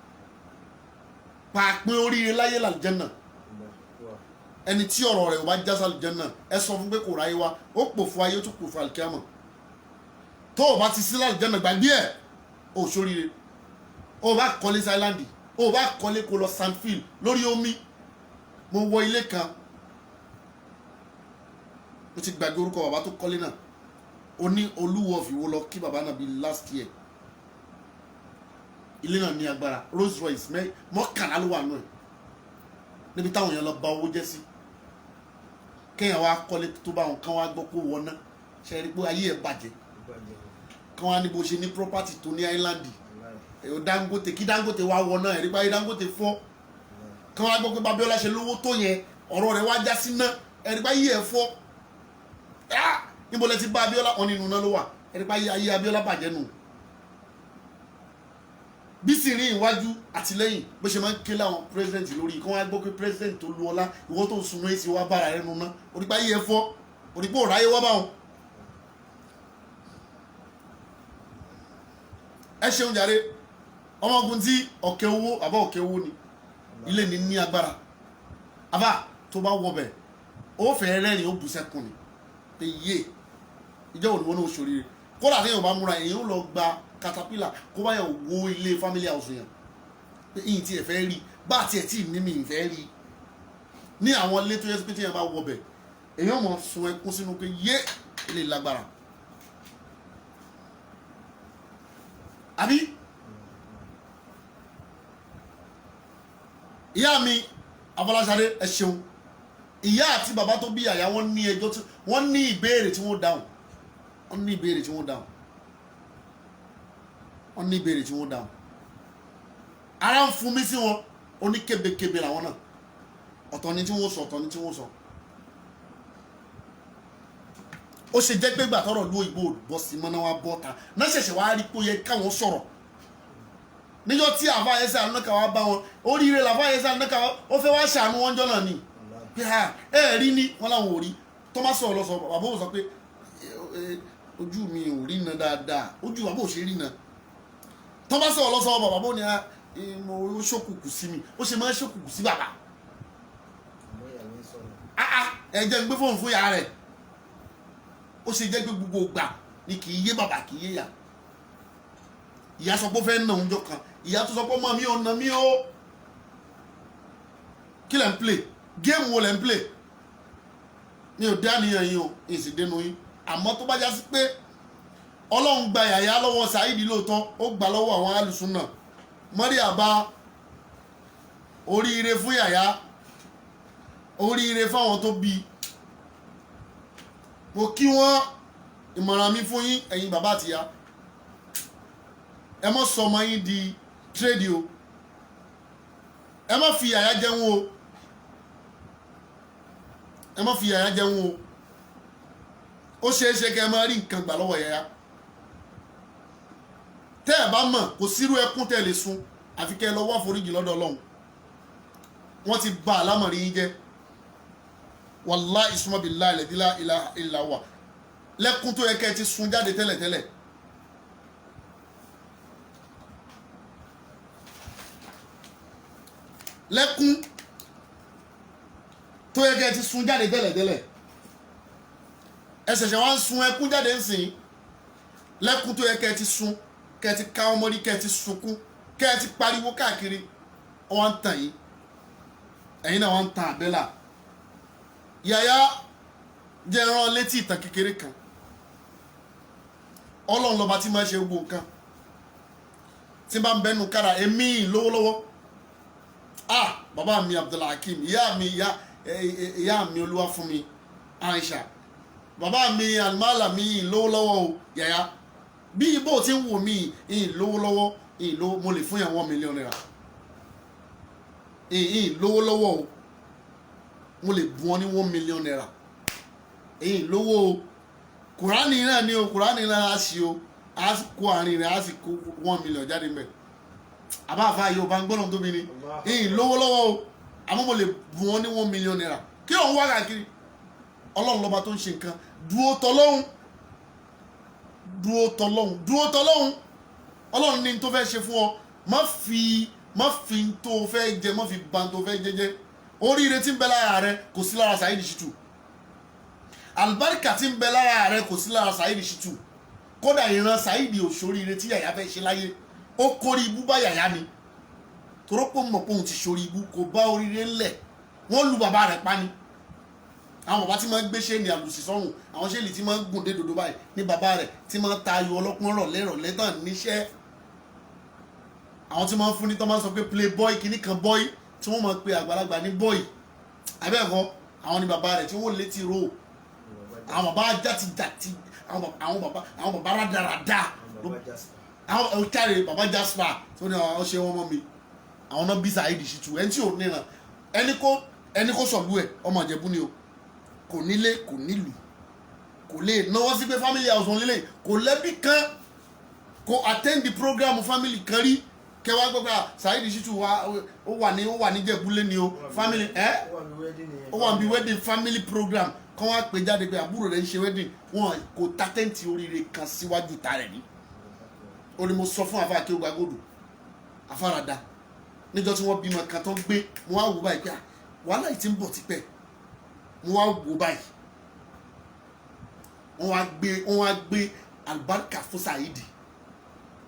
Pàápín oríire láyé làlùjánnà. Ẹni tí ọ̀rọ̀ rẹ̀ ò bá já sálùjánnà, ẹ sọ fún pé kò ráyé wá, ó pòfo ayé, ó tún pòfo àlùkíyámà. Tó o bá ti sí làlùjánnà gbàgbé ẹ̀, o ṣoríire. O bá kọ́lé sí Island, o bá kọ́lé kó lọ Sandfield lórí omi. Mo wọ ilé kan, mo ti gbàgbé orúkọ bàbá tó kọ́lé náà, ó ní Olúwo of Ìwó lọ kí bàbá náà bí last year. Ilé náà ní agbára, Rolls Royce mọ́kànlá ló wà nù ẹ̀, níbi táwọn èèyàn lọ bà owó jẹ́ sí. Kéèyàn wá kọ́lé tó bá wọn, kán wá gbọ́ pé wọ́n ná, ṣe rí pé ayé ẹ̀ bàjẹ́. Kán wá ní bó ṣe ní property tó ní Island, èyí Dangote, kí Dangote wá wọ náà, ẹ̀rí báyìí Dangote fọ́. Kán wá gbọ́ pé Babíọ́lá ṣe lówó tó yẹn, ọ̀rọ̀ rẹ̀ wá já sí ná, ẹ̀rí báyìí ẹ̀ fọ́. Níbo lẹ ti bá Abíọ́lá, wọn nínú náà ló wà, ẹ̀rí báyìí ayé Abíọ́lá bàjẹ́ nù. Bí sì rí ìwájú àtìlẹ́yìn bó ṣe máa ń ké láwọn president lórí, kí wọ́n á gbọ́ pé president tó lu ọlá, ìwọ tó ń sunú èsì wá bára rẹ̀ nuná, orípa ayé ẹ̀ fọ́, orípa òráyé wá báwọn. Ẹ ṣeun jàre, ọmọogun tí ọ̀kẹ́ owó àbá ọ̀kẹ́ owó ni, ilé ní ní agbára. Àbá tó bá wọ bẹ̀, ó fẹ́ rẹ́rìn ó bù sẹ́kùn ni, pé yé ìjọ òní wọn náà ṣoríire. Kódà tí èèyàn bá múra, èèyàn ó lọ gba caterpillar kó bá yàn wo ilé family house yàn, pé ìyìn tí ẹ fẹ́ rí, bá tiẹ̀ tí ní mi ìfẹ́ rí. Ní àwọn ilé tó yẹ pé tí èèyàn bá wọ bẹ̀, èèyàn mọ̀ sun ẹkún sínú pé yé ilé lágbára. Àbí ìyá mi Afọláṣadé, ẹ ṣeun. Ìyá àti bàbá tó bí yàyà, wọ́n ní ẹjọ́ tí wọ́n ní ìbéèrè tí wọ́n dáhùn, wọ́n ní ìbéèrè tí wọ́n dáhùn, wọ́n ní ìbéèrè tí wọ́n dáhùn. Ara ń fún mi sí wọn, ó ní kébékébé làwọn náà, ọ̀tọ̀ ni tí wọ́n sọ, ọ̀tọ̀ ni tí wọ́n sọ. Ó ṣe jẹ́ pé gbà tọ́rọ̀ lú òyìnbó bọ́ sí mọ́ná wá bọ́ ta náà ṣẹ̀ṣẹ̀ wá rí pé ó yẹ káwọn sọ̀rọ̀. Níjọ́ tí àfa ẹsẹ̀ ànáka wá bá wọn, oríire làfa ẹsẹ̀ ànáka ó fẹ́ wá ṣàánú wọn jọ náà ni, pé ẹ rí ní wọn làwọn ò rí. Tó má sọ̀rọ̀ lọ́sọ̀ bàbá ò sọ pé ojú mi ò rí iná dáadáa, ojú bàbá ò ṣe rí iná. Tó bá sọ̀rọ̀ lọ́sọ̀ bàbá ò ní mo ṣókùnkùn sí mi, ó ṣe máa ń ṣókùnkùn sí bàbá. Ẹ jẹ́ ń gbé fóònù fún ìyá rẹ̀, ó ṣe jẹ́ pé gbogbo ìgbà ni kì í yé bàbá kì í yé ìyá. Ìyá sọ pé ó fẹ́ nà oúnjọ kan, ìyá tó sọ pé ọmọ mi ò nà mí o. Kí lẹ̀ ń play? Géèmù wo lẹ̀ ń play? Mi ò dá níyàn yín o, èsì dénú yín. Àmọ́ tó bá já sí pé Ọlọ́run gba yàyà lọ́wọ́ Saheed lóòótọ́, ó gbà lọ́wọ́ àwọn alùsùnà. Mọ́ríyàbá, oríire fún yàyà, oríire fáwọn tó bí. Mo kí wọ́n, ìmọ̀ràn mi fún yín ẹ̀yin bàbá àti ìyá, ẹ má sọ ọmọ yín di trédì o, ẹ má fi yàyà jẹun o, ẹ má fi yàyà jẹun o ó ṣeé ṣe kẹ́ ẹ máa rí nǹkan gbà lọ́wọ́ yàyà tẹ́ ẹ bá mọ̀ kò sírú ẹkún tẹ́ ẹ lè sun àfi kẹ́ ẹ lọ wá foríjì lọ́dọ̀ Ọlọ́run wọ́n ti bà àlámọ̀rí yín jẹ́ wàláhì summa billahi la ilaha illa huwa lẹ́kún tó yẹ kẹ́ ẹ ti sun jáde tẹ́lẹ̀tẹ́lẹ̀ lẹ́kún tó yẹ kẹ́ ẹ ti sun jáde tẹ́lẹ̀tẹ́lẹ̀ ẹ ṣẹ̀ṣẹ̀ wá ń sun ẹkún jáde ń sìn lẹ́kún tó yẹ kẹ́ ẹ ti sun kẹ́ ẹ ti ká ọmọdé kẹ́ ẹ ti sunkún kẹ́ ẹ ti pariwo káàkiri wọ́n ń tàn yín ẹ̀yin náà wọ́n ń tan àbẹ́là yàyà jẹ́ ẹran létí ìtàn kékeré kan Ọlọ́run lọ́ba tí máa ṣe gbogbo nǹkan tí bá ń bẹ́nu kára èmi lọ́wọ́lọ́wọ́ bàbá mi Abdulhakeem ìyá mi Olúwafúnmi Aisha bàbá mi alimala mi lọ́wọ́lọ́wọ́ o yàyà bí ibo tí ń wò mí lọ́wọ́lọ́wọ́ mo lè fún yàn 1 million naira lọ́wọ́lọ́wọ́ o mo lè bu wọn ní 1 million naira lówó o kùránì náà ni o kùránì náà á ṣe o á kó àárín rẹ̀ á sì kó 1 million jáde mẹ́ àbáfà yóò bá ń gbọ́dọ̀ tóbi ni lọ́wọ́lọ́wọ́ o àmọ́ mo lè bu wọn ní 1 million naira kí òun wá káàkiri Ọlọ́run lọ́ba tó ń ṣe nǹkan dúró tọ́lọ́hún Ọlọ́run ní tó fẹ́ ṣe fún ọ má fi tó fẹ́ jẹ má fi ba tó fẹ́ jẹjẹ oríire tí ń bẹ lára rẹ kò sí lára Saheed Shittu àlùbáríkà tí ń bẹ lára rẹ kò sí lára Saheed Shittu kódà ìran Saheed òṣòríire tí yàyà fẹ́ ṣe láyé ó kórí ibú bá yàyà ni torópò mọ̀ pé òun ti ṣorí ibú kò bá oríire ńlẹ̀ wọ́n lu bàbá rẹ̀ pa ni àwọn bàbá tí máa ń gbé ṣéènì àlùsì sọ́run àwọn ṣéènì tí máa ń gùn dé dòdò báyìí ní bàbá rẹ̀ tí máa ń ta ayò ọlọ́pọ́n rọ̀lẹ́ tán níṣẹ́ àwọn tí máa ń fún ní tán máa ń sọ pé play boy kìíní kan boy tí wọ́n máa pe àgbàlagbà ní boy abẹ́ẹ̀kọ́ àwọn ni bàbá rẹ̀ tí wọ́n létí ro àwọn bàbá játijàti àwọn bàbá rádaràda àwọn ọ̀kárẹ̀ bàbá Jasper tí wọ́n ní àwọn ṣe wọ́n mọ́ mi àwọn náà bí Saheed Shittu ẹni tí ò níran ẹni kó sọ̀lú ẹ̀ ọmọ Ìjẹ̀bú ni o kò nílé kò nílùú kò lè náwó sí pé family house wọn lélẹ̀ kò lẹ́bí kan kò attend the program family kan rí kẹwàá gbọ́gbà Saheed Shittu ó wà ní Ìjẹ̀bú-Lé ni o family ó wà ní wedding family program kán wá pè jáde pé àbúrò rẹ̀ ń ṣe wedding wọn kò tátẹ́ǹtì oríire kan síwájú ta rẹ̀ ní ó ní mo sọ fún àfa Akéwùgbà Gold afárada níjọ́ tí wọ́n bímọ kan tó gbé mo wá wò báyìí pé wàhálà yìí ti ń bọ̀ tipẹ́ mo wá wò báyìí wọ́n wá gbé àlùbáríkà fún Saheed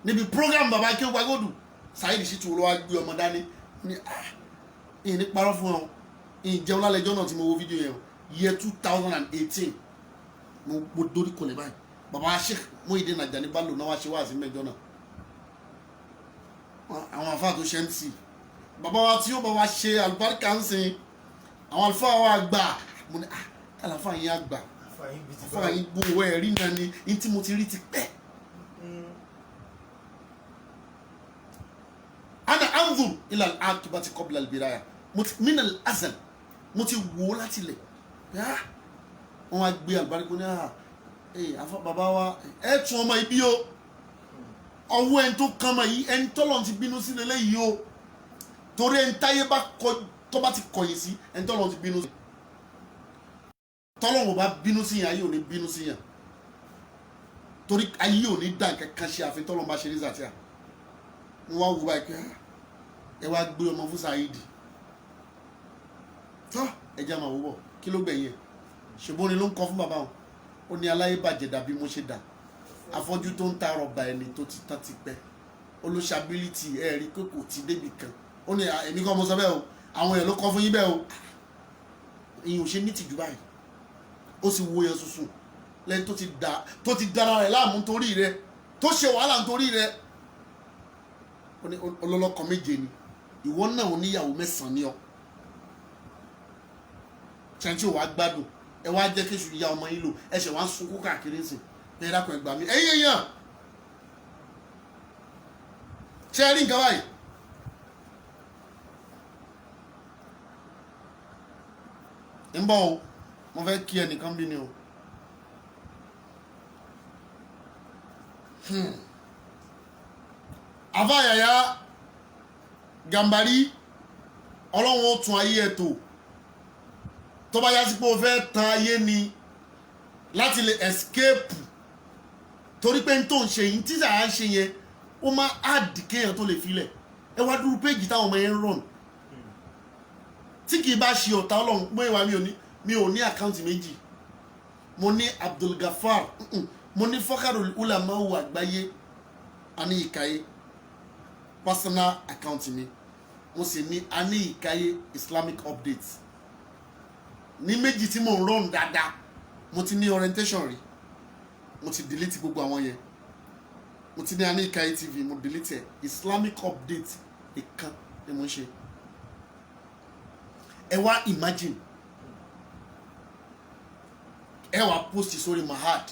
níbi program bàbá Akéwùgbà Gold Saheed Shittu ló wá gbé ọmọ dání ní ní parọ́ fún ọ ìjẹun lálẹ́jọ́ náà tí mo wo fídíò yẹn year 2018 mo dórí kọlẹ̀ báyìí bàbá Sheikh Muyideen Ajani Bello náà wá ṣe wá sí mẹ́jọ náà àwọn àfáà tó ṣe ń tì bàbá wa tí ó bá wa ṣe àlùbáríkà ń sìn àwọn àlùfáà wa gbà mo ní àlàfáà yín àgbà àfáà yín gbowó ẹ̀rí náà ni ní tí mo ti rí ti pẹ́. ana anzur ila al-akibati qabla al-biraya min al-azal mo ti wò láti lẹ̀ wọ́n wá gbé àlùbáríkà ní àfọ bàbá wa ẹ tún ọmọ ibi o ọwọ́ ẹni tó kàn mọ́ yìí ẹni tọ́lọ́run ti bínú sí lélẹ́yìí o torí ẹni táyé tó bá ti kọ̀yìn sí ẹni tọ́lọ́run ti bínú sí tọ́lọ́run bá bínú sí yàn ayé ò ní bínú sí yàn torí ayé ò ní dá nǹkan kan ṣe àfi tọ́lọ́run bá ṣe ní Zatia wọ́n wá wù báyìí pé ẹ wá gbé ọmọ fún Saheed tó ẹjẹ́ máa wò bọ̀ kí ló gbẹ̀yìn ẹ̀ ṣùgbọ́n ni ló ń kọ́ fún bàbá wọn ó ní aláyé bàjẹ́ dàbí mo ṣe dà afọ́jú tó ń ta rọ̀bà ẹni tó ti tán ti pẹ́ olùṣàbílítì ẹ̀rí pé kò ti débi kan ó ní èmi kọ́ mo sọ bẹ́ẹ̀ o àwọn èèyàn ló kọ́ fún yín bẹ́ẹ̀ o ìyẹn ò ṣe ní tìjú báyìí ó sì wo yẹn sùsù lẹ́yìn tó ti dára rẹ̀ láàmú torí rẹ̀ tó ṣe wàhálà nítorí rẹ̀ ó ní ọlọ́lọ́kọ méje ni ìwọ náà ò níyàwó 9 ni ọ ṣẹ́ntì ò wá gbádùn ẹ wá jẹ́ kéṣù ya ọmọ yín lò ẹ ṣẹ̀ wá ń sunkún káàkiri sí ẹ dákun ẹ gbà mí ẹ̀yin èèyàn ṣe rí nǹkan báyìí ń bọ̀ o mo fẹ́ kí ẹnìkan bí ni o. Àfáà Yahya Gambari ọlọ́run ó tún ayé ẹ̀ tó tó bá yá sí pé o fẹ́ tan ayé ni láti lè escape torí pé n tó ń ṣe yìí tí sàá ń ṣe yẹn ó máa áàdì kéèyàn tó lè filẹ̀ ẹ wá dúró péjì táwọn ọmọ yẹn ń rọ̀n tí kì í bá ṣe ọ̀tá ọlọ́run pé ìwà mi ò ní àkáǹtì méjì mo ní Abdulgafar mo ní Fakhrul Ulama àgbáyé Ani Ikaye personal account mi mo sì ní Ani Ikaye Islamic updates ní méjì tí mo ń rọ̀n dáadáa mo ti ní orientation rí mo ti delete gbogbo àwọn yẹn mo ti ní Ani Ikaye TV mo delete ẹ Islamic update ìkan ni mo ń ṣe ẹ wá imagine ẹ wá post sórí Mahad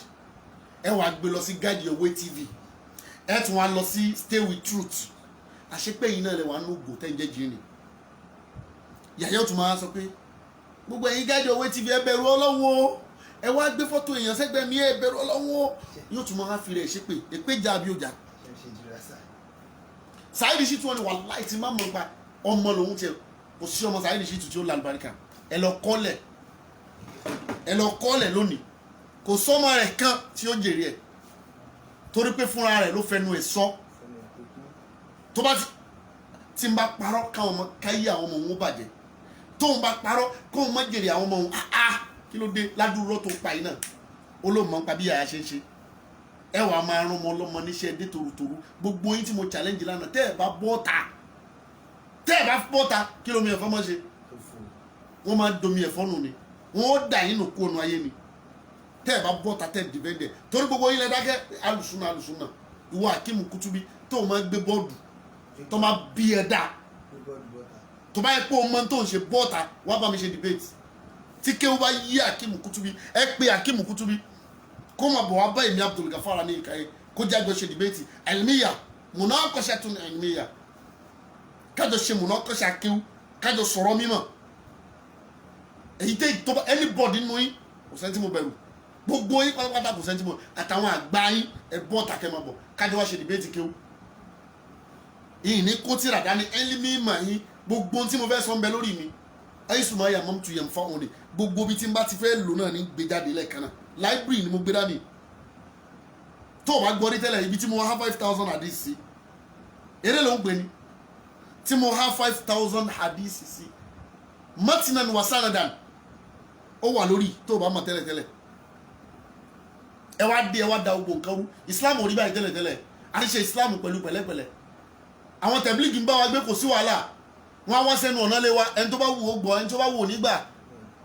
ẹ wá gbé lọ sí Guide Your Way TV ẹ tún wá lọ sí Stay With Truth àṣepẹ́ yìí náà lè wà ní ògbó tẹ́ ń jẹ́ jí ni Yahya tún máa sọ pé gbogbo ẹ̀yin Guide Your Way TV ẹ bẹ̀rù Ọlọ́run ẹ wá gbé fọ́tò èèyàn sẹ́gbẹ́ mi ẹ bẹ̀rù Ọlọ́run yóò tún máa fi rẹ̀ ṣépè èpè já bí ọjà Saheed Shittu ni wàláì tí má mọ̀ pa ọmọ lòun tiẹ̀ kò sí ọmọ Saheed Shittu tí ó lálùbáríkà ẹ lọ kọ́lẹ̀ lónìí kò sọ́mọ rẹ̀ kan tí ó jèrè ẹ̀ torí pé fúnra rẹ̀ ló fẹnu ẹ̀ sọ tó bá tí n bá parọ́ káwọn ọmọ káyé àwọn ọmọ òun bàjẹ́ tóun bá parọ́ kóun má jèrè àwọn ọmọ òun kí ló dé ládùúrọ́ tó pa yìí náà olóòmọ̀ ń pa bí Yahya ṣe ń ṣe ẹ wàá máa rán ọmọ ọlọ́mọ níṣẹ́ dé torutoru gbogbo yín tí mo challenge lánàá tẹ́ ẹ bá bọ́ta kí lómi ẹ̀fọ́ mọ́ ṣe wọ́n máa domi ẹ̀fọ́ nù ni wọ́n ó dà yín nù kú ọ̀nà ayé ni tẹ́ ẹ bá bọ́ta tẹ́ ẹ dìbẹ́ndẹ̀ torí gbogbo yín lẹ dákẹ́ alùsùnà ìwọ Hakeem Kutubi tó o máa gbé bọ́ọ̀dù tó máa bí ẹ dá tó bá yẹ pé o mọ tó ń ṣe bọ́ọ̀ta wá bá mi ṣe debate tí kéwú bá yí Hakeem Kutubi ẹ pé Hakeem Kutubi kó máa bọ̀ wá bá èmi Abdulgafar Ani Ikaye kó jáde ṣe debate ilmiya munaqashatun ilmiya kájọ ṣe munaqasha kéwú kájọ sọ̀rọ̀ mímọ̀ èyí tẹ́ ìtọ́ba anybody nínú yín kò sẹ́ni tí mo bẹ̀rù gbogbo yín pátápátá kò sẹ́ni tí mo àtàwọn àgbà yín ẹ bọ́ tàkẹ́ máa bọ̀ kájọ wá ṣe debate kéwú yìí ní kó tíra dání ẹlẹ́mí mà yín gbogbo tí mo fẹ́ sọ ń bẹ lórí mi ayísùnmọ́ ayé àmọ́ tu yẹn fáwọn ni gbogbo bí tí n bá ti fẹ́ lò náà ní gbé jáde lẹ́ẹ̀kan náà library ni mo gbé dání tó o bá gbọ́ rí tẹ́lẹ̀ ibi tí mo há 5,000 hadith sí eré ló ń gbé ni tí mo há 5,000 hadith sí matinan wa sanadan ó wà lórí tó o bá mọ̀ tẹ́lẹ̀ ẹ wá da gbogbo nǹkan rú Islam ò rí báyìí tẹ́lẹ̀ a ń ṣe Islam pẹ̀lú pẹ̀lẹ́pẹ̀lẹ́ àwọn tẹ̀blígì ń bá wa gbé kò sí wàhálà wọn á wá sẹ́nu ọ̀nà lé wa ẹni tó bá wù ó gbọ́ ẹni tó bá wù ó nígbà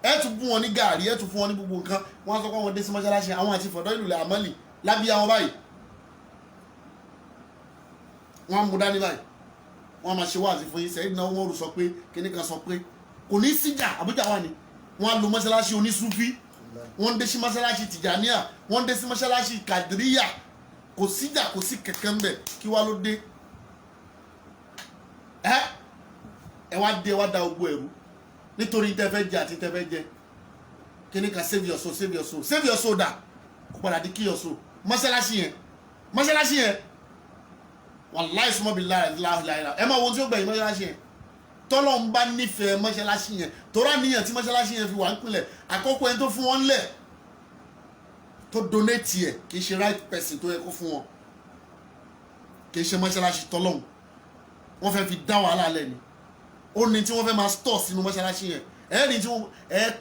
ẹ tún fún wọn ní gàárì ẹ tún fún wọn ní gbogbo nǹkan wọn á sọ pé àwọn dé sí mọ́ṣáláṣí àwọn àti fọ̀dọ́ ìlú àmọ́lì lábí àwọn báyìí wọn á mú dání báyìí wọn á máa ṣe wáàsí fún yín sẹ́yìn náà wọ́n rò sọ pé kíní kan sọ pé kò ní síjà àbújá wà ní wọn á lo mọ́ṣáláṣí onísúfí wọ́n dé sí mọ́ṣáláṣí tìjàníà wọ́n dé sí mọ́ṣáláṣí kàdíríyà kò síjà kò sí kẹ̀kẹ́ ń bẹ̀ kí wá ló dé ẹ wá dé wá da ogbó ẹrú nítorí tẹfẹ jẹ àti tẹfẹ jẹ kíní kan save your soul dà kó padà di kill your soul mọ́ṣáláṣí yẹn wàláì súnmọ́ bí láìláìlá ẹ máa wo tí ó gbẹ̀yìn mọ́ṣáláṣí yẹn tọ́lọ́ ń bá nífẹ̀ẹ́ mọ́ṣáláṣí yẹn torá níyàn tí mọ́ṣáláṣí yẹn fi wà ń pinlẹ̀ àkọ́kọ́ ẹni tó fún wọn lẹ̀ tó donate yẹ kì í ṣe right person tó yẹ kó fún wọn kì í ṣe mọ́ṣáláṣí tọ́lọ́hún wọ́n fẹ́ fi dá wàhálà lẹ̀ ni ó ní tí wọ́n fẹ́ máa store sínú mọ́ṣáláṣí yẹn ẹ̀rìn tí wọ́n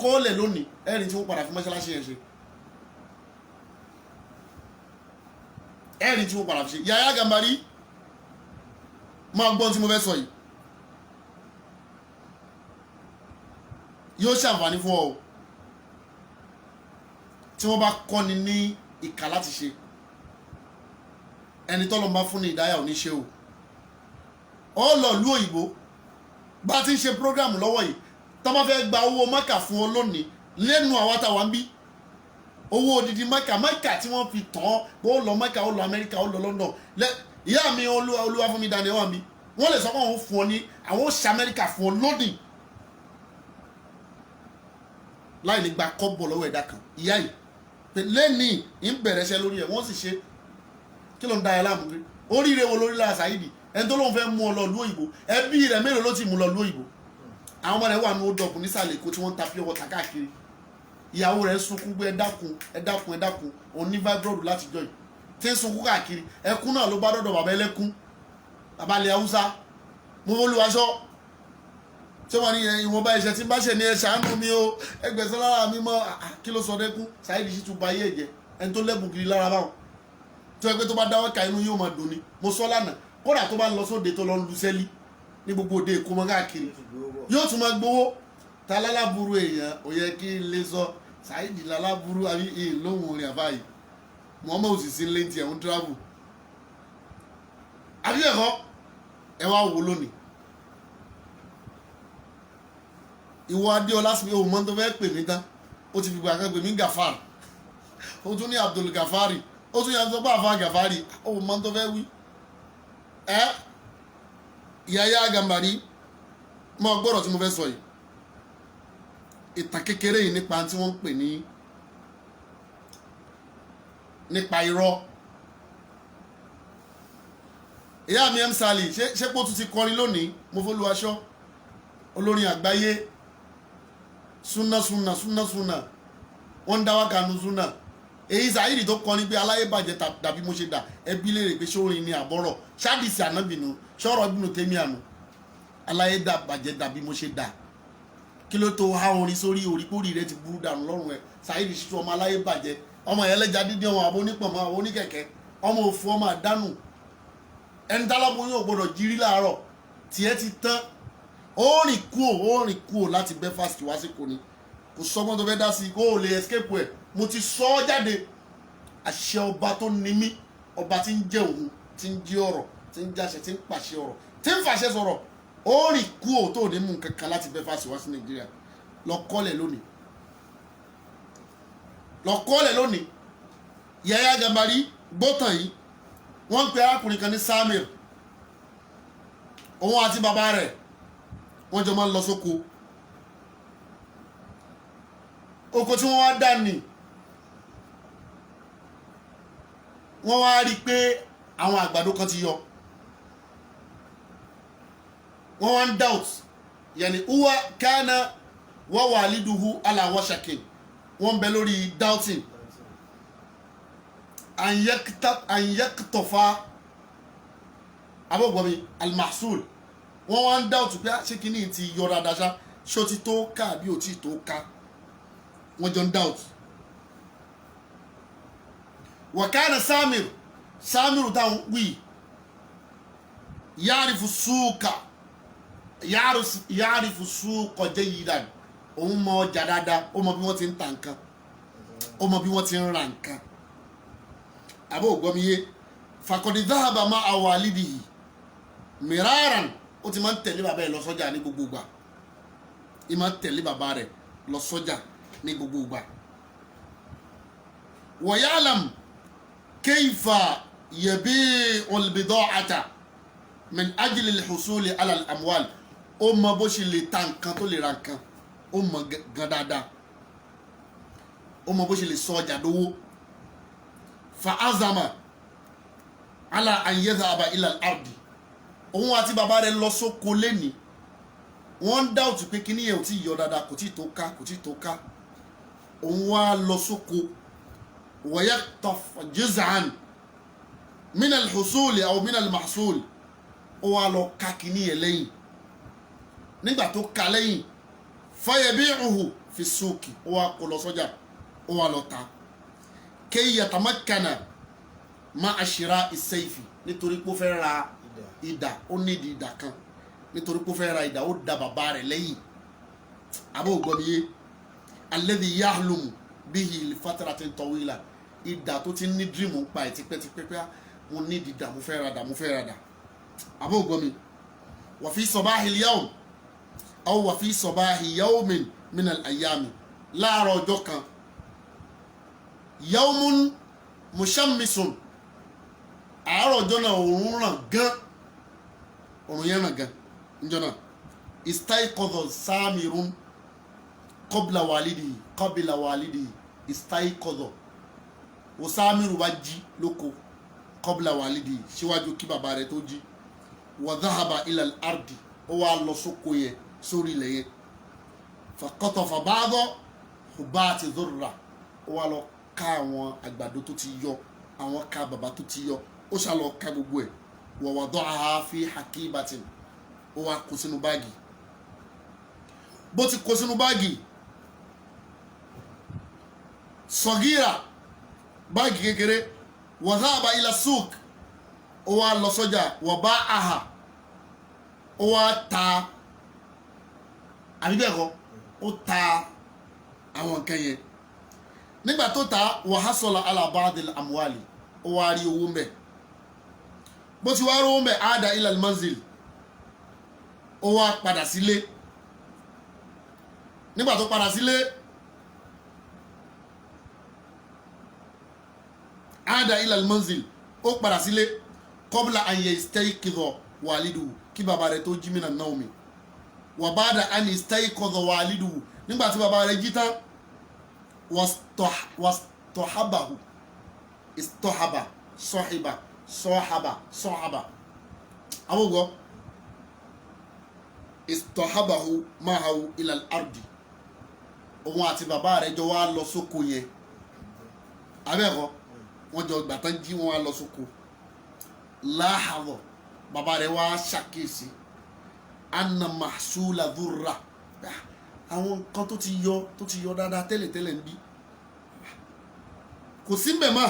kọ́ọ̀lẹ̀ lónìí ẹ̀rìn tí wọ́n padà fi mọ́ṣáláṣí yẹn ṣe ẹ̀rìn tí wọ́n padà fi ṣe Yahya Gambari máa gbọ́n tí mo fẹ́ sọ yìí yóò ṣàǹfààní fún ọ tí wọ́n bá kọ́ni ní ìkà láti ṣe ẹni tọ́lọ́ bá fún ní ìdáyà ò ní ṣe o ọ lọ lú òyìnbó bá ti ń ṣe program lọ́wọ́ yìí tó bá fẹ́ gba owó mọ́kà fún ọ lónìí lẹ́nu àwọn àtàwọn bí owó odidi mọ́kà tí wọ́n fi tàn án ó lọ mọ́kà ó lọ Amẹ́ríkà ó lọ London ìyá mi olúwa fún mi dání ẹwà mi wọ́n lè sọ pé àwọn fún ọ ní àwọn ó ṣe Amẹ́ríkà fún ọ lónìí láì ní gba kọ́bọ̀ lọ́wọ́ ẹ̀dá kan ìyá yìí pé lẹ́nìí ń bẹ̀rẹ̀ iṣẹ́ lórí ẹ̀ wọ́n sì ṣe kí ló ń da ẹ láàmú rí oríire wo lórí lára Saheed ẹni tó lóun fẹ́ mú ọ lọ lú òyìnbó ẹbí rẹ̀ mélòó ló ti mú lọ lú òyìnbó àwọn ọmọ rẹ̀ wà ní odò ọkùnrin nísàlẹ̀ Èkó tí wọ́n ń ta pure water káàkiri ìyàwó rẹ̀ sunkún pé ẹ dákun òun ní fibroid láti jọ yìí tí ń sunkún káàkiri ẹkún náà ló bá dọ̀dọ̀ bàbá ẹlẹ́kún bàbá ilẹ̀ Haúsá mo fọ́ olúwaṣọ́ tí wọ́n ní ìwọ̀nba ẹ̀ṣẹ̀ tí ń bá ṣe ní ẹ ṣàánú mi o ẹgbẹ̀sán lára mi mọ́ kí ló sọ dẹ́kun Saheed sì tún ba ayé ẹ̀jẹ̀ ẹni tó lẹ́bùn kiri lára báwọn tí wọ́n pẹ́ tó bá dáwọ́ ka inú yóò máa dùn ni mo sọ lánàá kódà tó bá ń lọ sóde tó lọ ń lu sẹ́lí ní gbogbo òde Èkó mọ́ káàkiri yóò tún máa gbowó ta lálábùrú èèyàn ò yẹ kí n lè sọ Saheed lálábùrú àbí ìlóhùn orin àbáyé Muhammad òsìsì ńlẹ́ ti ẹ̀hún travel àbí ẹ̀kọ́ ẹ wá wò lónìí ìwọ Adéọlá sí ohun mọ́ tó fẹ́ pè mí tán ó ti fi gbà kan pè mí Gafar ó tún ní Abdul Gafari ó tún yà sọ pé àfa Gafari ohun mọ́ tó fẹ́ wí Yahya Gambari mọ́ gbọ́dọ̀ tí mo fẹ́ sọ yìí ìtàn kékeré yìí nípa tí wọ́n ń pè ní nípa irọ́ ìyá mi Emsali ṣé pé ó tún ti kọrin lónìí mo fọ́lú aṣọ olórin àgbáyé súnà wọ́n ń dá wákàánú súnà èyí Saheed tó kọrin pé aláyé bàjẹ́ dàbí mo ṣe dà ẹbí léèrè pé sórin ni àbọ̀rọ̀ ṣáàdìsì ànábìnú ṣọ́rọ̀ bínú tèmi àná aláyé bàjẹ́ dàbí mo ṣe dà kí ló tó há orin sórí oríkórì rẹ ti burú dànù lọ́rùn ẹ̀ Saheed ṣíṣú ọmọ aláyé bàjẹ́ ọmọ ẹlẹ́ja dídí ọmọ àbọ̀ onípọ̀mọ́ àbọ̀ oníkẹ̀kẹ́ ọmọ òfu ọmọ àdánù ẹni tálábọ̀ yóò gbọ́dọ̀ jírí láàárọ̀ tiẹ̀ ti tán ó rìn kúò láti Belfast wá sí kò ní kò sọ́gbọ́n tó fẹ́ dá sí kó o lè escape ẹ̀ mo ti sọ ọ́ jáde àṣẹ ọba tó ní mí ọba tí ń jẹ́ òun tí ń jí ọ̀rọ̀ tí ń jáṣẹ tí ń pàṣẹ ọ̀rọ̀ tí ń fàṣẹ sọ̀rọ̀ ó rìn kúò tó ní mú kankan láti Belfast wá sí Nàìjíríà lọ kọ́lẹ̀ lónìí Yahya Gambari gbótàn yìí wọ́n ń pe arákùnrin kan ní Samir òun àti bàbá rẹ̀ wọ́n jọ máa ń lọ sóko oko tí wọ́n wá dá ní wọ́n wá rí pé àwọn àgbàdo kan ti yọ wọ́n wá ń doubt yẹni uwa kana wa waliduhu ala washakin wọ́n bẹ lórí doubting an yaktofa abọ́gbọ́mi almahsul wọ́n wá ń doubt pé ṣé kí ní ti yọ dáadáa ṣá ṣé ó ti tó ká bí ó ti tó ká wọ́n jọ ń doubt wàkánà Samiru táwọn wí yáàrífù súùkà jayidan òun mọ ọjà dáadáa ó mọ bí wọ́n ti ń ta nǹkan ó mọ bí wọ́n ti ń ra nǹkan àbó ògbọ́miyé fàkọ̀dì dáhàbà má awalidihi miraran ó ti máa ń tẹ̀lé bàbá rẹ̀ lọ sọ́jà ní gbogbo ìgbà ìmọ̀ tẹ̀lé bàbá rẹ̀ lọ sọ́jà ní gbogbo ìgbà wa ya'lam kayfa yabi'u al-bida'ata min ajli al-husuli ala al-amwal ó mọ bó ṣe lè ta nǹkan tó lè ra nǹkan ó mọ gan dáadáa ó mọ bó ṣe lè sọ ọjà dówó fa azama ala an yadhhaba ila al-ardi òun àti bàbá rẹ̀ lọ sóko lẹ́ni wọ́n ń dáùtù pé kíní yẹn ò tí yọ dáadáa kò tí tó ká òun wá lọ sóko wa yaqtaf juz'an min al-husuli aw min al-mahsul ó wá lọ ká kíní yẹn lẹ́yìn nígbà tó ká lẹ́yìn fa yabi'uhu fi suqi ó wá kó lọ sọ́jà ó wá lọ ta kay yatamakkana ma'a shira'i as-sayfi nítorí pé ó fẹ́ ra ìdà ó nídìí ìdà kan nítorí pé ó fẹ́ ra ìdà ó da bàbá rẹ̀ lẹ́yìn abó gbọ́miyé alladhi yahlumu bihi li fatratin tawila ìdà tó ti ní dream ń pa ẹ̀ tipẹ́tipẹ́ pé mo nídìí ìdà mo fẹ́ ra dà abó gbọ́mi wa fi sabahil yawm aw wa fi sabahi yawmin min al-ayyami láàárọ̀ ọjọ́ kan yawmun mushammisun àárọ̀ ọjọ́ náà òòrùn ràn gan òòrùn yẹn ràn gan níjọ́ náà istayqadha Samirun qabla walidihi istayqadha Usamiru bá jí lóko qabla walidihi síwájú kí bàbá rẹ̀ tó jí wa dhahaba ila al-ardi ó wá lọ sóko yẹn sórí ilẹ̀ yẹn faqatafa ba'da hubbati dhurra ó wá lọ ká àwọn àgbàdo tó ti yọ àwọn ká bàbá tó ti yọ ó ṣá lọ ká gbogbo ẹ̀ wa wada'aha fi hakibatin ó wá kó sínú báàgì bó ti kó sínú báàgì sọgíra báàgì kékeré wa dhahaba ila suq ó wá lọ sọ́jà wa ba'aha ó wá ta àbí bẹ́ẹ̀ kọ́ ó ta àwọn nǹkan yẹn nígbà tó ta wa hasala ala ba'dil amwali ó wá rí owó mbẹ bó ti wá rí owó mbẹ aada ila al-manzil ó wá padà sílé nígbà tó padà sílé aada ila al-manzil ó padà sílé qabla an yastayqidha walidu kí bàbá rẹ̀ tó jí mina nawmi wa ba'da an yastayqidha walidu nígbà tí bàbá rẹ̀ jí tán wastahabahu istahaba sahiba sahaba àwọn gbọ́ istahabahu ma'ahu ila al-ardi òun àti bàbá rẹ̀ jọ wá lọ sóko yẹn abẹ́ẹ̀kọ́ wọ́n jọ gbà tán jí wọn wá lọ sóko láhàbọ̀ bàbá rẹ̀ wá ṣàkíyèsí anna mahsula dhurra àwọn nǹkan tó ti yọ dáadáa tẹ́lẹ̀tẹ́lẹ̀ ń bí kò sí mbẹ̀ mọ́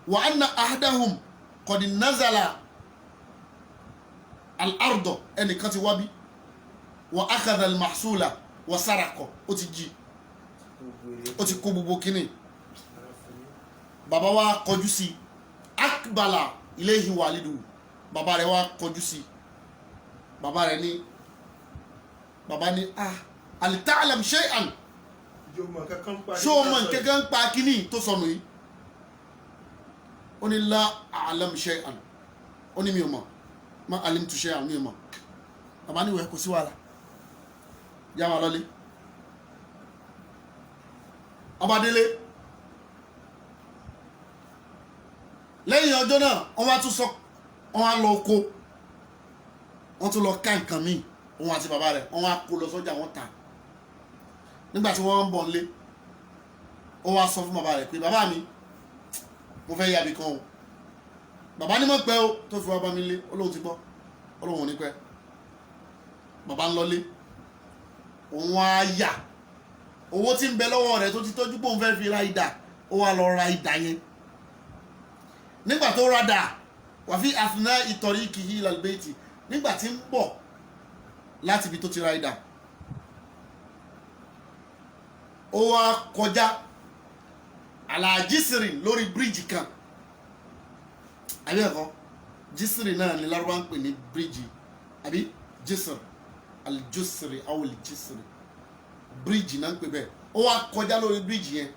wa anna ahadahum qad nazala al-ardo ẹnìkan ti wá bí wa akhadha al-mahsula wa saraqo ó ti jí ó ti kó gbogbo kínní bàbá wa kọjú sí akbala ilayhi walidu bàbá rẹ̀ wá kọjú sí bàbá rẹ̀ ní hal ta'lam shay'an ṣó mọ̀ nǹkankan pa kínní tó sọnù yìí ó ní la a'lam shay'an ó ní mi ò mọ̀ ma alimtu shay'an mi ò mọ̀ bàbá ní ìwẹ̀ kò sí wàhálà yá wa lọ́lé ọba délé lẹ́yìn ọjọ́ náà wọ́n wá tún sọ wọ́n wá lọ oko wọ́n tún lọ ká nǹkan míì òun àti bàbá rẹ̀ wọ́n wá kó lọ sọ́jà wọ́n tà nígbà tí wọ́n ń bọ̀ nílé ó wá sọ fún bàbá rẹ̀ pé bàbá mi mo fẹ́ yàbí kan o bàbá ní mọ̀ pẹ́ o tó fi wá bá mi lé olóhùn ti gbọ́ olóhùn ò ní pẹ́ bàbá ń lọlé òun á yà owó tí ń bẹ lọ́wọ́ rẹ̀ tó ti tọ́jú pé òun fẹ́ fi ra idà ó wá lọ ra idà yẹn nígbà tó ra dà wà fi àfìnà ìtọ̀rí kìí ìlàlùbẹ́ẹ̀tì nígbà tí ń bọ̀ láti ibi tó ti ra idà ó wá kọjá àlàjísìrì lórí bíríìjì kan àbí ẹ̀kọ́ jísìrì náà ni lárúbá ń pè ní bíríìjì àbí jísìrì aljusri awul jisri bíríìjì náà ń pè bẹ́ẹ̀ ó wá kọjá lórí bíríìjì yẹn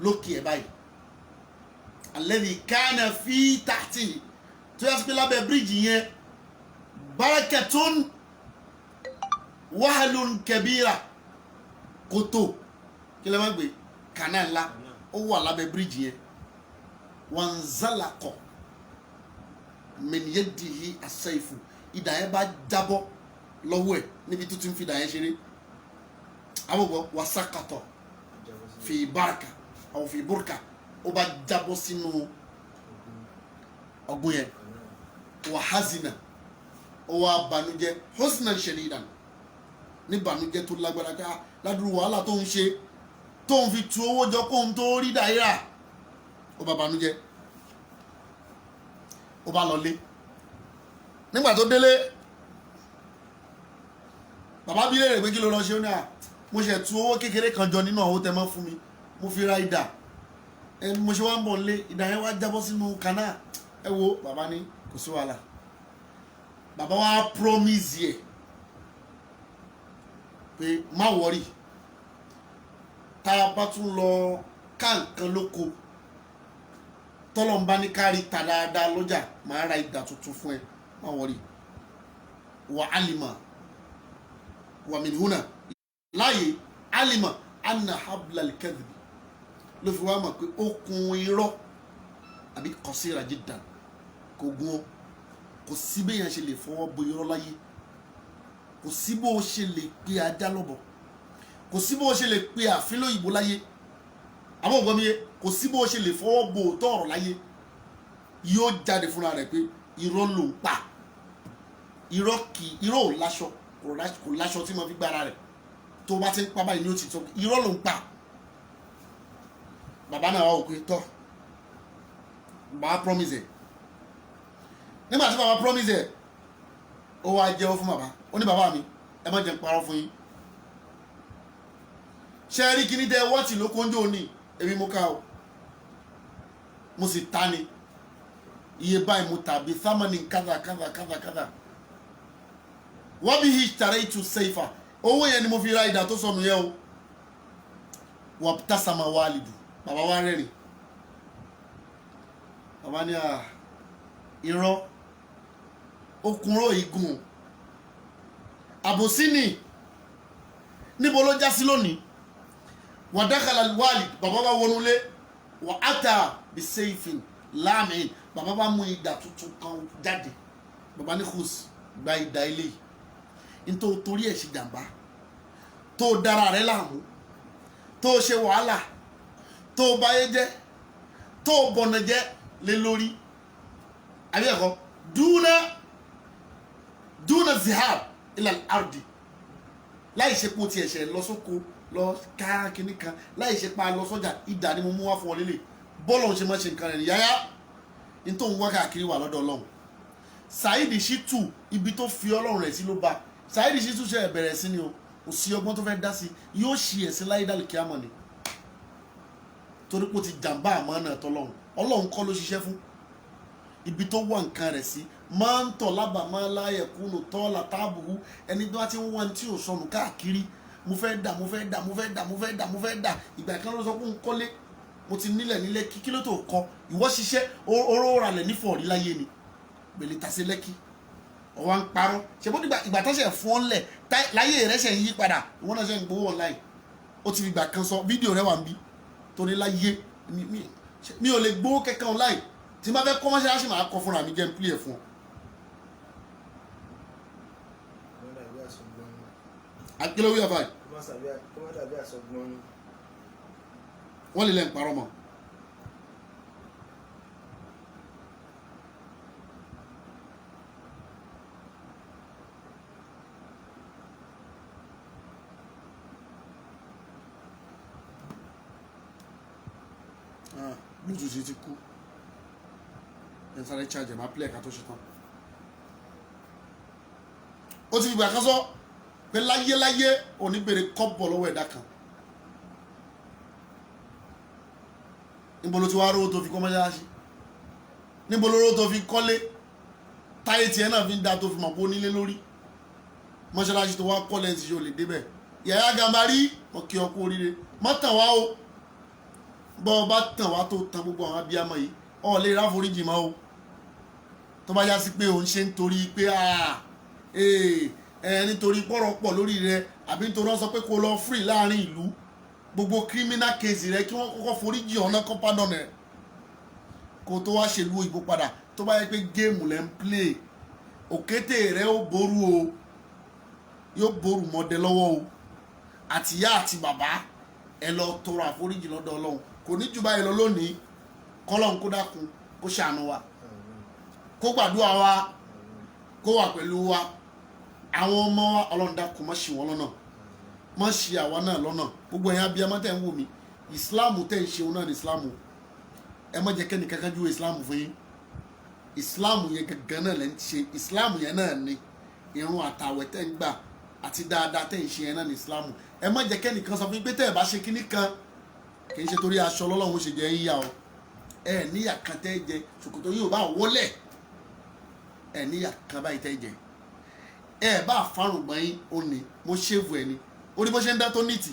lókè ẹ̀ báyìí alladhi kana fi tahtihi tó yà sí pé lábẹ́ bíríìjì yẹn barakatun wahalun kabira kòtò kí lè má gbé kànáà ńlá ó wà lábẹ́ bíríìjì yẹn wanzalaqa min yadihi as-sayfu idà yẹn bá jábọ́ lọ́wọ́ ẹ̀ níbi tó ti ń fi idà yẹn ṣeré àwògbọ́ wasakatọ̀ fi baraka àwọn fi burka ó bá jábọ́ sínú ọgbọ́n yẹn wà hazina ó wá banújẹ́ husnan shadidan ní banújẹ́ tó lágbára ká ládùúgbò wàhálà tó ń ṣe tó ń fi tu owó jọ kóhun tó rí dàíra ó bá banújẹ́ ó bá lọlé nígbà tó délé bàbá bí léèrè pé kí ló lọ ṣe ó ní mo ṣe tu owó kékeré kan jọ nínú àwọn tẹ́ mọ́ fún mi mo fi ra idà mo ṣe wá ń bọ̀ nílé idà yẹn wá jábọ́ sínú kanáà ẹ wo bàbá ní kò sí wàhálà bàbá wa promise yẹ pé má wọrí tá a bá tún lọ ká nǹkan lóko tọ́lọ́mbá ní kárí ta dáadáa lọ́jà máa ra idà tuntun fún ẹ má wọrí wà á lè mà wà mí húnà. láàyè alima anna hablal kadhib ló fi wá mọ̀ pé okùn irọ́ àbí qasira jiddan kò gún ọ kò sí bẹ́ẹ̀ yẹn ṣe lè fọwọ́ bo irọ́ láyé kò sí bó o ṣe lè pe ajá lọ́bọ̀ kò sí bó o ṣe lè pe àfin lóyìnbó láyé àmọ́ ògbọ́n mi yé kò sí bó o ṣe lè fọwọ́ bo òótọ́ ọ̀rọ̀ láyé yóò jáde fúnra rẹ̀ pé irọ́ ló ń pa irọ́ ò láṣọ kò láṣọ tí mo fi gbára rẹ̀ tó bá ti ń pa báyìí ni ó ti sọ irọ́ ló ń pa bàbá náà wà ó pé tọ́ bàbá promise ẹ̀ nígbà tí bàbá promise ẹ̀ ó wá jẹ́wọ́ fún bàbá ó ní bàbá mi ẹ má jẹ́ n parọ́ fún yín ṣe rí kíní tẹ wọ́ọ̀tì ló kóńjó ní èmi mo ká o mo sì ta ni iye báyìí mo tàbí sámánì kádà wọ́n bí hi tàrẹ́ ìtú sẹ́fà owó yẹn ni mo fi ra ìdá tó sọnù yẹn o wọ́n tásàmà wàlìdù bàbá wa rẹ́rìn bàbá ní irọ́ okùnrọ̀ igun àbòsí ni níbo ló já sí lónìí wọ́n dákàlà wàlì bàbá bá wọnúlé wọ́n átà bí sẹ́fìn láàmìn bàbá bá mú ìdá tuntun kan jáde bàbá ní kùs gba ìdá ilé yìí nítorí torí ẹ̀ ṣe jàǹbá tó dára rẹ̀ láàmú tó ṣe wàhálà tó báyé jẹ́ tó bọ̀nà jẹ́ lé lórí àbí ẹ̀kọ́ dúnà zihab ilal ardi láì ṣe pé o ti ẹ̀ṣẹ̀ lọ sóko lọ ká kínní kan láì ṣe pa lọ sọ́jà ìdá ni mo mú wá fún ọ lélẹ̀ bọ́ọ̀lù ọ̀hún ṣe máa ṣe nǹkan rẹ̀ yáyá ní tó ń wá káàkiri wà lọ́dọ̀ ọlọ́run Saheed Shittu ibi tó fi ọlọ́run rẹ̀ sí ló bá Saheed Shittu ṣe bẹ̀rẹ̀ sí ni o kò sí ọgbọ́n tó fẹ́ dá sí yóò ṣe ẹ̀sìn láyé dálì kíámọ̀ ni torí pé ó ti jàǹbá àmọ́ náà tọ́lọ́run ọlọ́run kọ́ ló ṣiṣẹ́ fún ibi tó wà nǹkan rẹ̀ sí máa ń tọ̀ lábàá máa láyẹ̀ kúnnù tọ́lá táàbùrú ẹni tó bá ti ń wọ́n tí ò sọnù káàkiri mo fẹ́ dà ìgbà kan ló sọ pé ń kọ́lé mo ti nílẹ̀ kí ló tó kọ ìwọ ṣiṣẹ́ oró ralẹ̀ nífọ̀ọ́rí láyé ni gbèlè tàṣe lẹ́kì ọwọ́ ń parọ́ ṣe bó ìgbà tó ṣe fún ọ lẹ̀ láyé rẹ̀ ṣe ń yí padà ìwọ náà ṣe ń gbowó online ó ti fi ìgbà kan sọ fídíò rẹ̀ wà ń bí torí láyé mi ò lè gbowó kẹ́kẹ́ online tí má fẹ́ kọ́ mọ́ṣáláṣí máa kọ́ fúnra mi jẹ́ ń pílẹ̀ fún ọ. akílẹ̀ wíyà báyìí wọ́n lè lẹ́ ń parọ́ mọ́. bluetooth ti kú ẹ sáré charge máa play ẹ̀ka tó ṣe tán ó ti fi gbà kan sọ pé láyéláyé oníbèrè kọ́bọ̀ lọ́wọ́ ẹ̀dá kan níbo ló ti wá rówó tó fi kọ́ mọ́ṣáláṣí níbo ló rówó tó fi kọ́lé táyé tiẹ̀ náà fi ń da tó fi mọ̀ pé ó nílé lórí mọ́ṣáláṣí tó wá kọ́lé ti ṣe ò lè débẹ̀ Yahya Gambari ọkẹ́ ọkọ oríire má tàn wá o bọ́ ọ bá tàn wá tó tan gbogbo àwọn abiyamọ yìí ọ lè ráforíjì mọ́ o tó bá yá sí pé òun ṣe ń torí pé nítorí pọ̀rọ̀ pọ̀ lórí rẹ àbí nítorí wọ́n sọ pé kó lọ free láàrin ìlú gbogbo criminal case rẹ kí wọ́n kọ́kọ́ foríjì ọ̀nà kan pardon ẹ̀ kó tó wá ṣèlú òyìnbó padà tó bá yẹ pé géèmù lẹ́ ń play òkété rẹ ó ború o yóò ború mọ́dẹ lọ́wọ́ o àtìyá àti bàbá ẹ lọ tọrọ àforíjì lọ́dọ̀ Ọlọ́run kò ní jù báyìí lọ lónìí kọ́lọ́n kó dákun kó ṣàánú wa kó gbàdúrà wa kó wà pẹ̀lú wa àwọn ọmọ wa Ọlọ́run dákun má ṣì wọ́n lọ́nà má ṣì àwa náà lọ́nà gbogbo ẹ̀yin abiyamọ tẹ̀ ń wò mí ìsìláàmù tẹ̀ ń ṣeun náà ní ìsìláàmù ẹ má jẹ́ kẹ́ni kankan ju ìsìláàmù fún yín ìsìláàmù yẹn gangan náà lẹ́ ń ṣe ìsìláàmù yẹn náà ni irun àtàwẹ̀ tẹ̀ ń gbà àti dáadáa tẹ̀ ń ṣe yẹn náà ní ìsìláàmù ẹ má jẹ́ kẹ́ni kan sọ fún yín pé tẹ́ ẹ bá ṣe kíní kan kì í ṣe torí aṣọ lọ́lọ́run ṣe jẹ́ yíyá o ẹ níyà kan tẹ́ jẹ ṣòkòtò yóò bá wọlé ẹ níyà kan báyìí tẹ́ jẹ ẹ bá fárùngbọ̀n yín ó ní mo ṣéèvù ẹ ní orí bó ṣe ń dá tó nìtì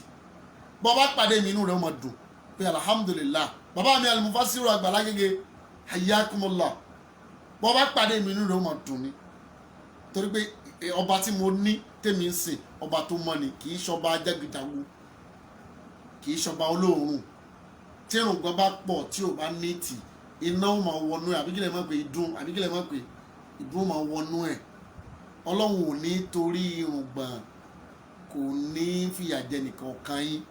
bọ́ bá pàdé mi inú rẹ̀ ó máa dùn pé alhamdulillah bàbá mi Al-Mufassiru Àgbàlá Gégé hayyakumullah bọ́ bá pàdé mi inú rẹ̀ ó máa dùn ni torí pé ọba tí mo ní tèmi ń sìn ọba tó mọ́ ni, kì í ṣọba jágídíjàgan, kì í ṣọba olóòórùn. Tí irùngbọ̀n bá pọ̀ tí ò bá níìtì, iná ó máa wọnú ẹ̀, àbíkílẹ̀ máa pè ìdun, àbíkílẹ̀ máa pè ìdun ó máa wọnú ẹ̀. Ọlọ́run ò ní torí irùngbọ̀n kò ní fìyà jẹ nìkan kan yín.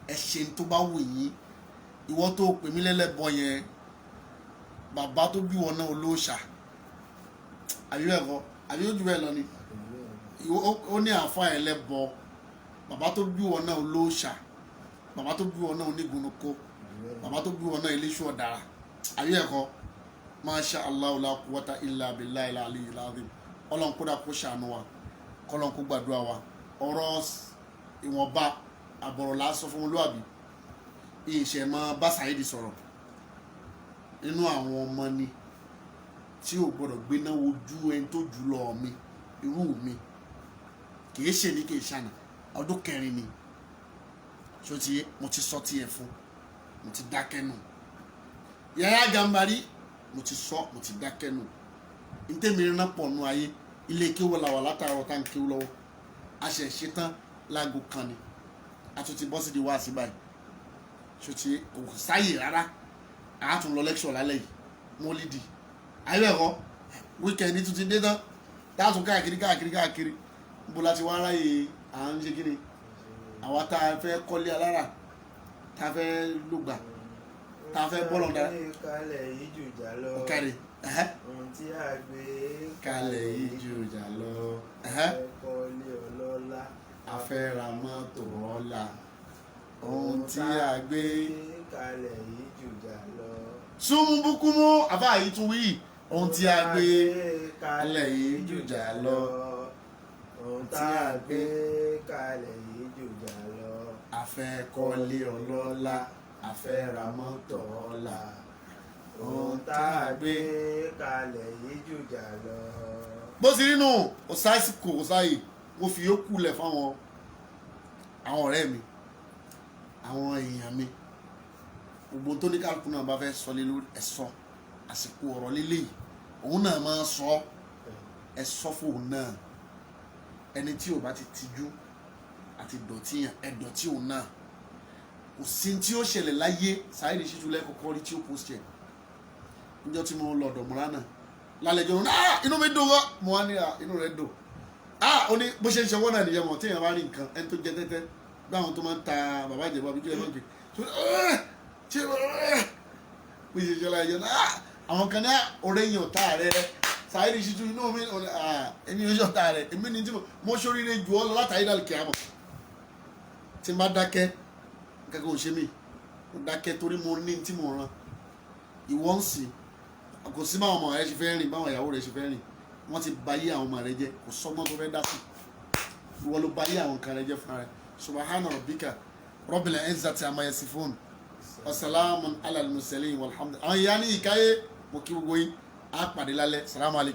Ẹ ṣe tó bá wù yín. Ìwọ tó pè mí lẹ́lẹ́bọ yẹn, bàbá tó bí wọn náà olóòṣà, àbí bẹ́ẹ̀ kọ́, àbí ó jù bẹ́ẹ̀ lọ ni. Ó ní àáfà ẹlẹ́bọ, bàbá tó bí wọn náà olóòṣà, bàbá tó bí wọn náà onígunukó, bàbá tó bí wọn náà eléṣù ọ̀dàrà, àbí bẹ́ẹ̀ kọ́. Masha Allah la quwwata illa billahi al-aliyyil azim. Ọlọ́run kódà kó ṣàánú wa, kọ́lọ́run kó gbàdúrà wa. Ọ̀rọ̀ ìwọ̀nba àbọ̀rọ̀ lásán fún olúwàbí. Ìṣẹ̀ mọ́ bá Saheed sọ̀rọ̀ nínú àwọn ọmọ ni tí ò gbọ́dọ̀ gbéná wojú ẹni tó jù lọ mi, irú mi. Kìí ṣe ní kìí ṣànà, ọdún 4 ni. Ṣó ti yé, mo ti sọ tiẹ̀ fún, mo ti dákẹ́ nù. Yahya Gambari, mo ti sọ, mo ti dákẹ́ nù. Ntẹ́mi rán pọ̀ nù ayé, ilé kéwọ́ la wà látàárọ̀ tá à ń kéwọ́ lọ́wọ́. A ṣẹ̀ ṣe tán láago 1 ni. A tún ti bọ́ sí di wá sí báyìí. Ṣó ti yé, kò sáyè rárá. A tún lọ lecture lálẹ́ yìí, mọ́lídì. Ayé ẹ̀kọ́, wíkẹ̀ndì tún ti dé tán. Táàtún káàkiri. Níbo la ti wá ráyè à ń ṣe kí ni? Àwa tá a fẹ́ kọ́lé alára, tá a fẹ́ lùgbà, tá a fẹ́ bọ́lọ̀ dára. Kalẹ̀ yìí jù jà lọ. Ọ̀kadì. Ohun tí a gbé Kalẹ̀ yìí jù jà lọ. Ẹ̀kọ́lé ọlọ́lá. A fẹ́ ra mọ́tò ọ̀la. Ohun tí a gbé kalẹ̀ yìí jù jà lọ. Súnmùbúkúmú àbá yìí tún wí. Ohun tí a gbé kalẹ̀ yìí jù jà lọ. Ohun tá a gbé kalẹ̀ yìí jù jà lọ. A fẹ́ kọ́lé ọlọ́lá. A fẹ́ ra mọ́tò ọ̀la. Ohun tá a gbé kalẹ̀ yìí jù jà lọ. Bó sì nínú ọ̀sáìsìkò ọ̀sáyè, mo fi yókù lẹ̀ fáwọn àwọn ọ̀rẹ́ mi, àwọn èèyàn mi. Gbogbo tó ní kálukú náà bá fẹ́ sọ lé lórí ẹ sọ. Àsìkò ọ̀rọ̀ líle yìí, òun náà máa sọ, ẹ sọ fún òun náà. Ẹni tí ò bá ti tijú àti dọ̀tí yàn, ẹ dọ̀tí òun náà. Kò sí tí ó ṣẹlẹ̀ láyé Saheed Shittu lẹ́kọ̀ọ́kọ́ rí tí ó post ẹ̀. Níjọ́ tí mo lọ ọ̀dọ̀ Mùránà lálẹ́jọ́ náà, inú mi dùn wá, mo wá ní inú rẹ̀ dùn. Ó ní bó ṣe ń ṣọwọ́ náà nìyẹn mọ̀ tí èèyàn bá rí nǹkan ẹni tó jẹ tẹ́tẹ́ báwọn tó máa ń ta bàbá ìjẹ̀bú àbí kílẹ̀ máa ń pè ṣé bó ṣe ṣọlá ẹ̀jẹ̀ náà àwọn kan ní ọ̀rẹ́ yìí ọ̀tá rẹ̀ Saheed Shittu inú mi èmi ò ṣọ̀tá rẹ̀ èmi ní tí mo ṣoríire jù ọ́ lọ látàrí dàlùkì àmọ̀ tí n bá dákẹ́ kankan ò ṣe mí, mo dákẹ́ torí mo ní tí mo ràn. Ìwọ ń sìn kò sí báwọn ọmọ rẹ ṣe fẹ́ rìn, báwọn ìyàwó rẹ ṣe fẹ́ rìn, wọ́n ti bayé àwọn ọmọ rẹ jẹ́, kò sọ́gbọ́n tó fẹ́ dá sí. Ìwọ ló bayé àwọn kan rẹ jẹ́ fúnra rẹ. Subhana rabbika rabbil izzati amma yasifun wa salamun ala al-mursalin walhamdulillah. Àwọn ìyá ní ìkáyé mo kí gbogbo yín, á pàdé lálẹ́. Salamu alaykum.